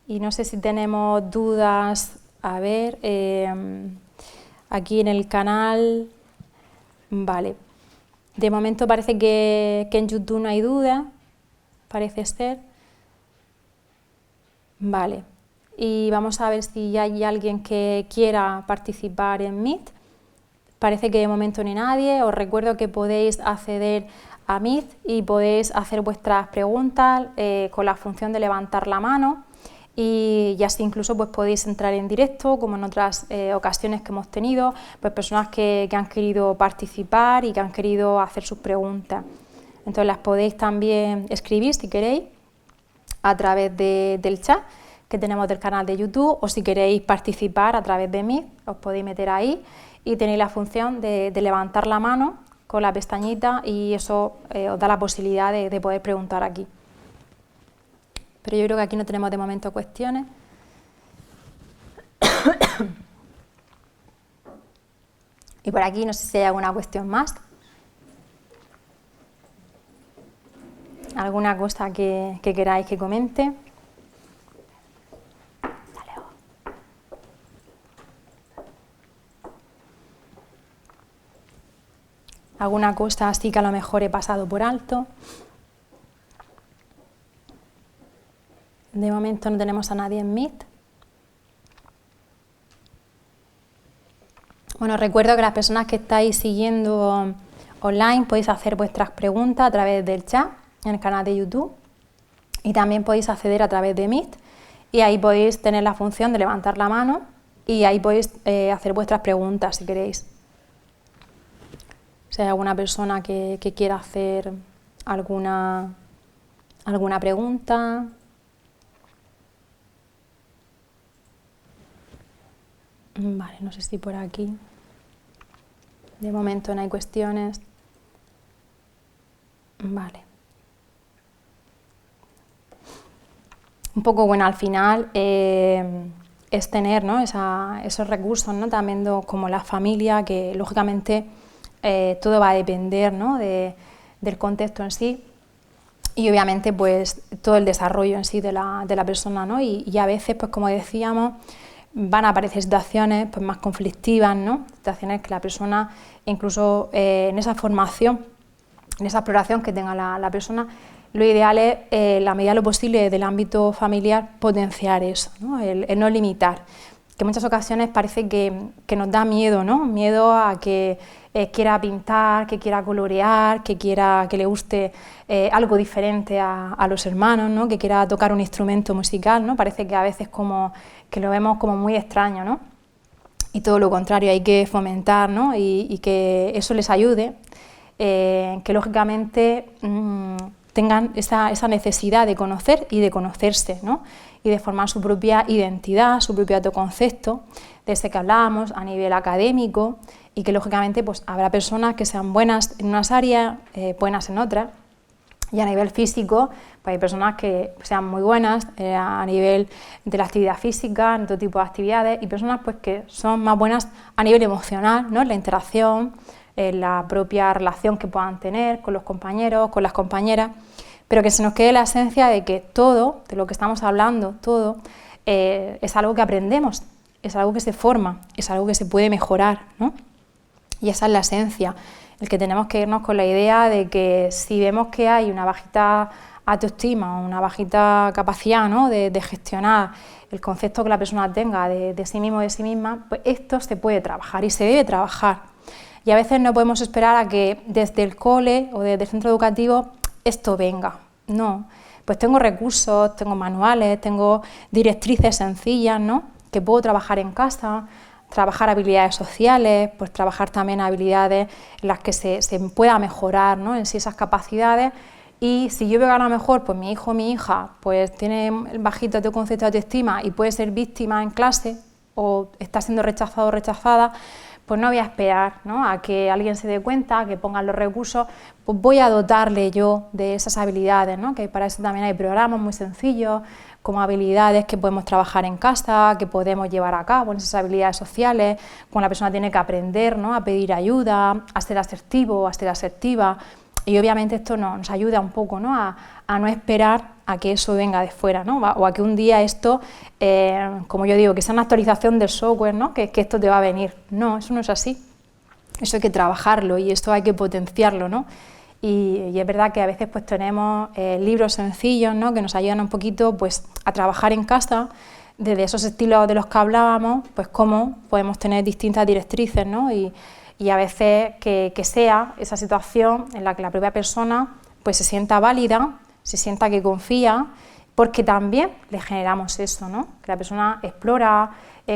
Y no sé si tenemos dudas, a ver, aquí en el canal, vale. De momento parece que en YouTube no hay duda, parece ser. Vale. Y vamos a ver si ya hay alguien que quiera participar en Meet. Parece que de momento ni nadie. Os recuerdo que podéis acceder a Meet y podéis hacer vuestras preguntas con la función de levantar la mano y así incluso pues podéis entrar en directo, como en otras ocasiones que hemos tenido, pues personas que han querido participar y que han querido hacer sus preguntas. Entonces las podéis también escribir si queréis a través del chat que tenemos del canal de YouTube, o si queréis participar a través de Meet, os podéis meter ahí y tenéis la función de levantar la mano con la pestañita y eso os da la posibilidad de poder preguntar aquí. Pero yo creo que aquí no tenemos de momento cuestiones. Y por aquí no sé si hay alguna cuestión más. ¿Alguna cosa que queráis que comente? ¿Alguna cosa así que a lo mejor he pasado por alto? De momento no tenemos a nadie en Meet. Bueno, recuerdo que las personas que estáis siguiendo online podéis hacer vuestras preguntas a través del chat en el canal de YouTube y también podéis acceder a través de Meet y ahí podéis tener la función de levantar la mano y ahí podéis hacer vuestras preguntas si queréis. Si hay alguna persona que quiera hacer alguna pregunta. Vale, no sé si por aquí. De momento no hay cuestiones. Vale. Un poco, bueno, al final es tener, ¿no?, esos recursos, ¿no?, también como la familia, que lógicamente todo va a depender, ¿no?, del contexto en sí y obviamente pues todo el desarrollo en sí de la persona, ¿no? Y a veces, pues como decíamos, van a aparecer situaciones pues más conflictivas, ¿no?, situaciones que la persona incluso en esa formación, en esa exploración que tenga la persona, lo ideal es, la medida de lo posible del ámbito familiar, potenciar eso, ¿no?, el no limitar, que en muchas ocasiones parece que nos da miedo, ¿no?, miedo a que quiera pintar, que quiera colorear, que le guste algo diferente a los hermanos, ¿no?, que quiera tocar un instrumento musical, ¿no?, parece que a veces como que lo vemos como muy extraño, ¿no?, y todo lo contrario, hay que fomentar, ¿no?, y que eso les ayude, que lógicamente tengan esa necesidad de conocer y de conocerse, ¿no?, y de formar su propia identidad, su propio autoconcepto, de ese que hablábamos a nivel académico, y que lógicamente pues habrá personas que sean buenas en unas áreas, buenas en otras, y a nivel físico pues hay personas que sean muy buenas a nivel de la actividad física, en todo tipo de actividades, y personas pues que son más buenas a nivel emocional, ¿no?, en la interacción, en la propia relación que puedan tener con los compañeros, con las compañeras, pero que se nos quede la esencia de que todo, de lo que estamos hablando, todo es algo que aprendemos, es algo que se forma, es algo que se puede mejorar, ¿no? Y esa es la esencia, el que tenemos que irnos con la idea de que si vemos que hay una bajita autoestima, una bajita capacidad, ¿no?, de gestionar el concepto que la persona tenga de sí mismo o de sí misma, pues esto se puede trabajar y se debe trabajar. Y a veces no podemos esperar a que desde el cole o desde el centro educativo esto venga, no. Pues tengo recursos, tengo manuales, tengo directrices sencillas, ¿no?, que puedo trabajar en casa, trabajar habilidades sociales, pues trabajar también habilidades en las que se pueda mejorar, ¿no?, en sí esas capacidades. Y si yo veo que a lo mejor pues mi hijo o mi hija pues tiene bajito de concepto de autoestima y puede ser víctima en clase o está siendo rechazado o rechazada, pues no voy a esperar, ¿no?, a que alguien se dé cuenta, que pongan los recursos, pues voy a dotarle yo de esas habilidades, ¿no?, que para eso también hay programas muy sencillos, como habilidades que podemos trabajar en casa, que podemos llevar a cabo, en esas habilidades sociales, cuando la persona tiene que aprender, ¿no?, a pedir ayuda, a ser asertivo, a ser asertiva, y obviamente esto nos ayuda un poco, ¿no?, a no esperar a que eso venga de fuera, ¿no?, o a que un día esto, como yo digo, que sea una actualización del software, ¿no?, que esto te va a venir. No, eso no es así, eso hay que trabajarlo y esto hay que potenciarlo, ¿no? Y es verdad que a veces pues tenemos libros sencillos, ¿no?, que nos ayudan un poquito pues a trabajar en casa desde esos estilos de los que hablábamos, pues cómo podemos tener distintas directrices, ¿no?, y a veces que sea esa situación en la que la propia persona pues se sienta válida, se sienta que confía, porque también le generamos eso, ¿no?, que la persona explora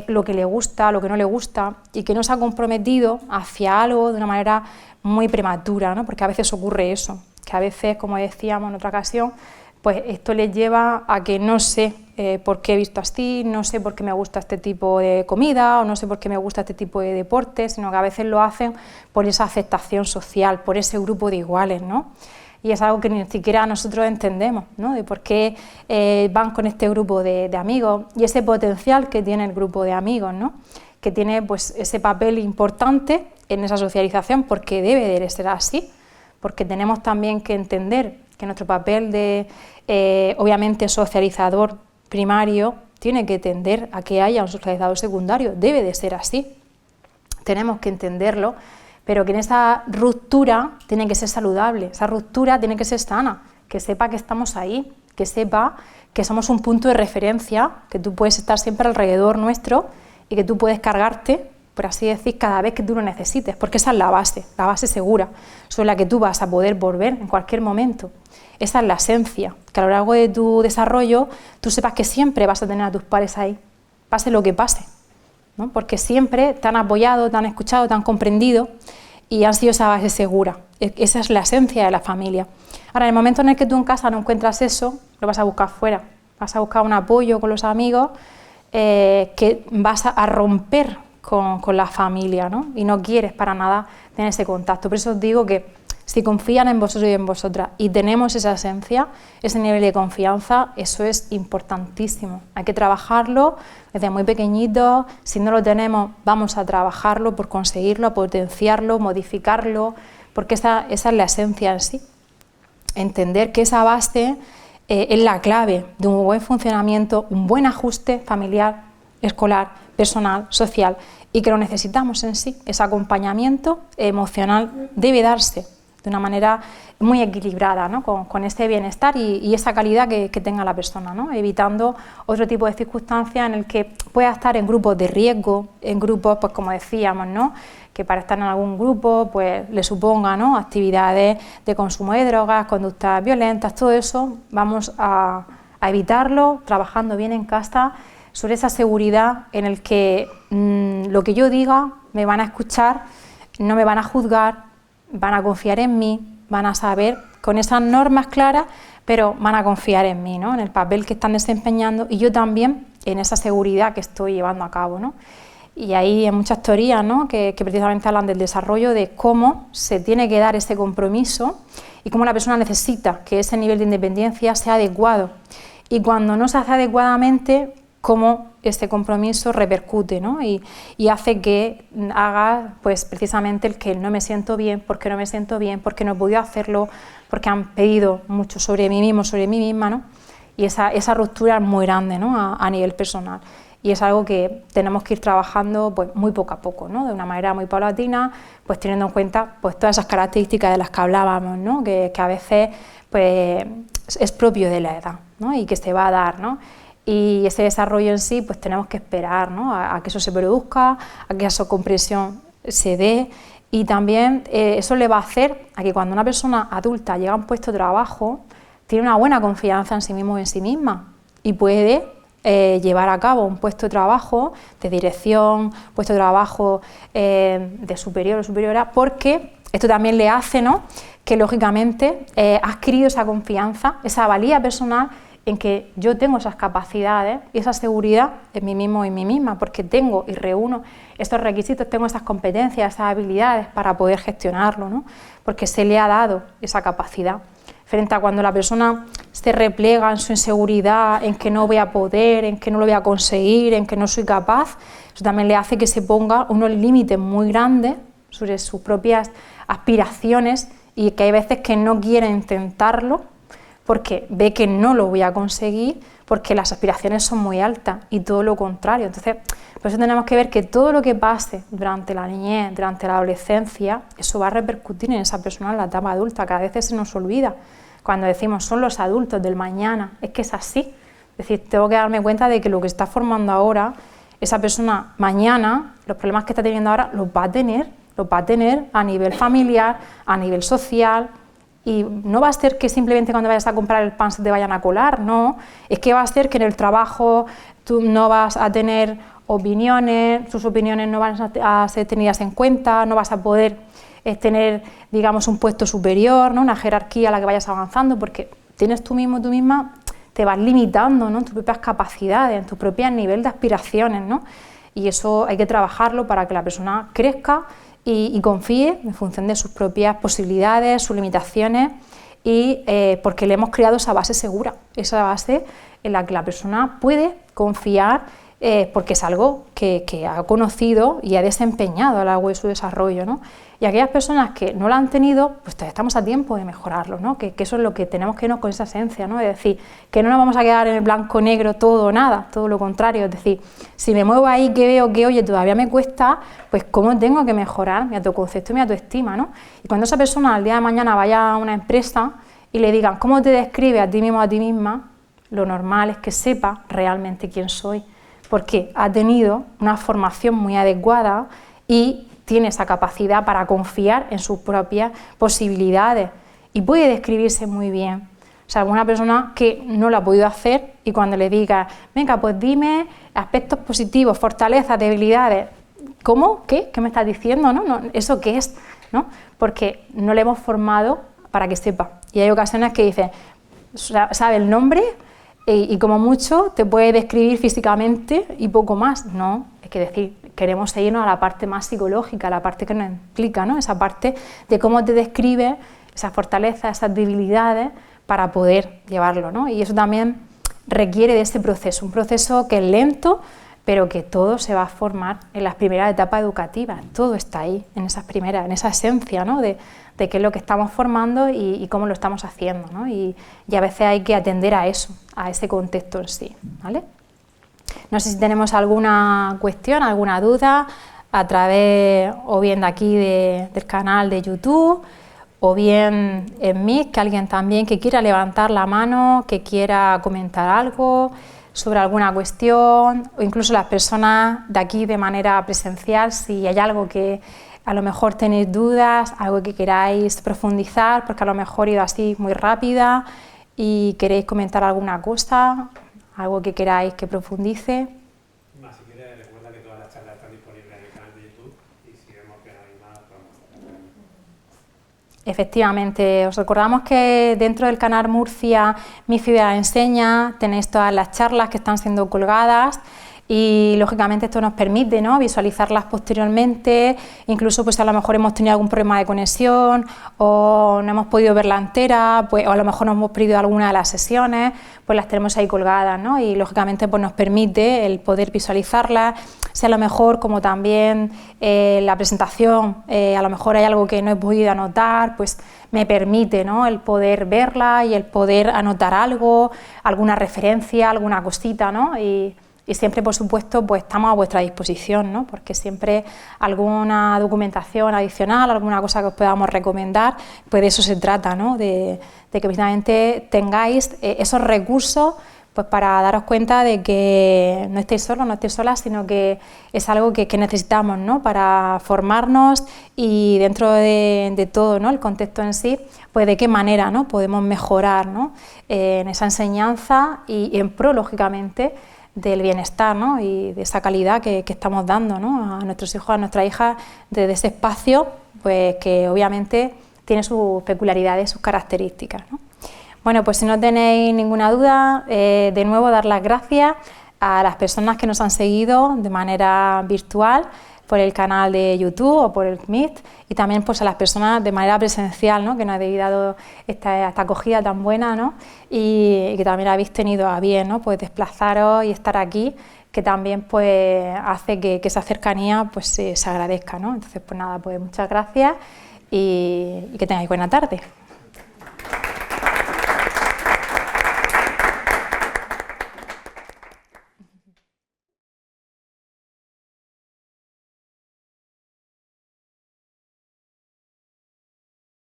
lo que le gusta, lo que no le gusta, y que no se ha comprometido hacia algo de una manera muy prematura, ¿no?, porque a veces ocurre eso, que a veces, como decíamos en otra ocasión, pues esto les lleva a que no sé por qué he visto así, no sé por qué me gusta este tipo de comida o no sé por qué me gusta este tipo de deporte, sino que a veces lo hacen por esa aceptación social, por ese grupo de iguales, ¿no? Y es algo que ni siquiera nosotros entendemos, ¿no?, de por qué van con este grupo de amigos y ese potencial que tiene el grupo de amigos, ¿no?, que tiene pues ese papel importante en esa socialización, porque debe de ser así, porque tenemos también que entender que nuestro papel de, obviamente, socializador primario tiene que tender a que haya un socializador secundario, debe de ser así, tenemos que entenderlo, pero que en esa ruptura tiene que ser saludable, esa ruptura tiene que ser sana, que sepa que estamos ahí, que sepa que somos un punto de referencia, que tú puedes estar siempre alrededor nuestro y que tú puedes cargarte, por así decir, cada vez que tú lo necesites, porque esa es la base segura, sobre la que tú vas a poder volver en cualquier momento. Esa es la esencia, que a lo largo de tu desarrollo tú sepas que siempre vas a tener a tus pares ahí, pase lo que pase, ¿no?, porque siempre te han apoyado, te han escuchado, te han comprendido y han sido esa base segura. Esa es la esencia de la familia. Ahora, en el momento en el que tú en casa no encuentras eso, lo vas a buscar fuera, vas a buscar un apoyo con los amigos, que vas a romper con la familia, ¿no?, y no quieres para nada tener ese contacto. Por eso os digo que si confían en vosotros y en vosotras y tenemos esa esencia, ese nivel de confianza, eso es importantísimo. Hay que trabajarlo desde muy pequeñitos. Si no lo tenemos, vamos a trabajarlo por conseguirlo, potenciarlo, modificarlo, porque esa es la esencia en sí. Entender que esa base es la clave de un buen funcionamiento, un buen ajuste familiar, escolar, personal, social, y que lo necesitamos en sí. Ese acompañamiento emocional debe darse de una manera muy equilibrada, ¿no?, con ese bienestar y esa calidad que tenga la persona, ¿no?, evitando otro tipo de circunstancias en el que pueda estar en grupos de riesgo, en grupos, pues como decíamos, ¿no?, que para estar en algún grupo pues le suponga, ¿no?, actividades de consumo de drogas, conductas violentas, todo eso vamos a evitarlo trabajando bien en casa sobre esa seguridad en el que lo que yo diga me van a escuchar, no me van a juzgar, van a confiar en mí, van a saber con esas normas claras, pero van a confiar en mí, ¿no?, en el papel que están desempeñando y yo también en esa seguridad que estoy llevando a cabo, ¿no? Y ahí hay muchas teorías, ¿no?, que precisamente hablan del desarrollo, de cómo se tiene que dar ese compromiso y cómo la persona necesita que ese nivel de independencia sea adecuado. Y cuando no se hace adecuadamente, cómo este compromiso repercute, ¿no?, y hace que haga pues precisamente el que no me siento bien, porque no me siento bien, porque no he podido hacerlo, porque han pedido mucho sobre mí mismo, sobre mí misma, ¿no? Y esa ruptura es muy grande, ¿no?, a nivel personal. Y es algo que tenemos que ir trabajando pues muy poco a poco, ¿no?, de una manera muy paulatina, pues teniendo en cuenta pues todas esas características de las que hablábamos, ¿no?, que a veces pues es propio de la edad, ¿no?, y que se va a dar, ¿no? Y ese desarrollo en sí, pues tenemos que esperar, ¿no?, a que eso se produzca, a que esa comprensión se dé, y también eso le va a hacer a que cuando una persona adulta llega a un puesto de trabajo, tiene una buena confianza en sí mismo y en sí misma, y puede llevar a cabo un puesto de trabajo de dirección, puesto de trabajo de superior o superiora, porque esto también le hace, ¿no?, que lógicamente ha adquirido esa confianza, esa valía personal en que yo tengo esas capacidades y esa seguridad en mí mismo y en mí misma, porque tengo y reúno estos requisitos, tengo esas competencias, esas habilidades para poder gestionarlo, ¿no?, porque se le ha dado esa capacidad. Frente a cuando la persona se replega en su inseguridad, en que no voy a poder, en que no lo voy a conseguir, en que no soy capaz, eso también le hace que se ponga unos límites muy grandes sobre sus propias aspiraciones y que hay veces que no quiere intentarlo porque ve que no lo voy a conseguir, porque las aspiraciones son muy altas y todo lo contrario. Entonces, por eso tenemos que ver que todo lo que pase durante la niñez, durante la adolescencia, eso va a repercutir en esa persona en la etapa adulta, que a veces se nos olvida cuando decimos son los adultos del mañana, es que es así. Es decir, tengo que darme cuenta de que lo que está formando ahora, esa persona mañana, los problemas que está teniendo ahora, los va a tener a nivel familiar, a nivel social, y no va a ser que simplemente cuando vayas a comprar el pan se te vayan a colar, no, es que va a ser que en el trabajo tú no vas a tener opiniones, tus opiniones no van a ser tenidas en cuenta, no vas a poder tener, digamos, un puesto superior, ¿no?, una jerarquía a la que vayas avanzando, porque tienes tú mismo, tú misma, te vas limitando, ¿no?, en tus propias capacidades, en tu propio nivel de aspiraciones, ¿no?, y eso hay que trabajarlo para que la persona crezca y confíe en función de sus propias posibilidades, sus limitaciones, y porque le hemos creado esa base segura, esa base en la que la persona puede confiar, porque es algo que ha conocido y ha desempeñado a lo largo de su desarrollo, ¿no? Y aquellas personas que no la han tenido, pues estamos a tiempo de mejorarlo, ¿no? Que eso es lo que tenemos que irnos con esa esencia, ¿no? Es decir, que no nos vamos a quedar en el blanco negro todo o nada, todo lo contrario. Es decir, si me muevo ahí que veo que, oye, todavía me cuesta, pues cómo tengo que mejorar mi autoconcepto y mi autoestima, ¿no? Y cuando esa persona al día de mañana vaya a una empresa y le digan cómo te describe a ti mismo o a ti misma, lo normal es que sepa realmente quién soy, porque ha tenido una formación muy adecuada y tiene esa capacidad para confiar en sus propias posibilidades y puede describirse muy bien. O sea, alguna persona que no lo ha podido hacer y cuando le diga, venga, pues dime aspectos positivos, fortalezas, debilidades, ¿cómo? ¿Qué? ¿Qué me estás diciendo? ¿No? ¿Eso qué es? ¿No? Porque no le hemos formado para que sepa. Y hay ocasiones que dice, sabe el nombre y como mucho te puede describir físicamente y poco más. No, es que decir, queremos seguirnos a la parte más psicológica, a la parte que nos implica, ¿no? Esa parte de cómo te describe esas fortalezas, esas debilidades para poder llevarlo, ¿no? Y eso también requiere de ese proceso, un proceso que es lento, pero que todo se va a formar en las primeras etapas educativas, todo está ahí, en esas primeras, en esa esencia, ¿no?, de qué es lo que estamos formando y cómo lo estamos haciendo, ¿no? Y a veces hay que atender a eso, a ese contexto en sí, ¿vale? No sé si tenemos alguna cuestión, alguna duda a través o bien de aquí del canal de YouTube o bien en Meet, que alguien también que quiera levantar la mano, que quiera comentar algo sobre alguna cuestión, o incluso las personas de aquí de manera presencial, si hay algo que a lo mejor tenéis dudas, algo que queráis profundizar, porque a lo mejor he ido así muy rápida y queréis comentar alguna cosa, algo que queráis que profundice. Si quieres, recuerda que todas las charlas están disponibles en el canal de YouTube y si vemos que no hay más, vamos a hacer. Efectivamente, os recordamos que dentro del canal Murcia Mi Ciudad Enseña tenéis todas las charlas que están siendo colgadas y lógicamente esto nos permite, ¿no?, visualizarlas posteriormente, incluso pues a lo mejor hemos tenido algún problema de conexión o no hemos podido verla entera, pues, o a lo mejor nos hemos perdido alguna de las sesiones, pues las tenemos ahí colgadas, ¿no? Y lógicamente pues nos permite el poder visualizarlas, si a lo mejor como también la presentación, a lo mejor hay algo que no he podido anotar, pues me permite, ¿no?, el poder verla y el poder anotar algo, alguna referencia, alguna cosita, ¿no? Y siempre, por supuesto, pues estamos a vuestra disposición, ¿no?, porque siempre alguna documentación adicional, alguna cosa que os podamos recomendar, pues de eso se trata, ¿no?, de que precisamente tengáis esos recursos pues para daros cuenta de que no estéis solos, no estéis solas, sino que es algo que necesitamos, ¿no?, para formarnos y dentro de todo, ¿no?, el contexto en sí, pues de qué manera, ¿no?, podemos mejorar, ¿no?, en esa enseñanza y en pro, lógicamente, del bienestar, ¿no?, y de esa calidad que estamos dando, ¿no?, a nuestros hijos, a nuestras hijas, desde ese espacio pues que obviamente tiene sus peculiaridades, sus características, ¿no? Bueno, pues si no tenéis ninguna duda, de nuevo dar las gracias a las personas que nos han seguido de manera virtual por el canal de YouTube o por el Meet, y también pues a las personas de manera presencial, ¿no?, que nos habéis dado esta acogida tan buena, ¿no?, y que también habéis tenido a bien, ¿no?, pues desplazaros y estar aquí, que también pues hace que esa cercanía pues se agradezca, ¿no? Entonces pues nada, pues muchas gracias y que tengáis buena tarde.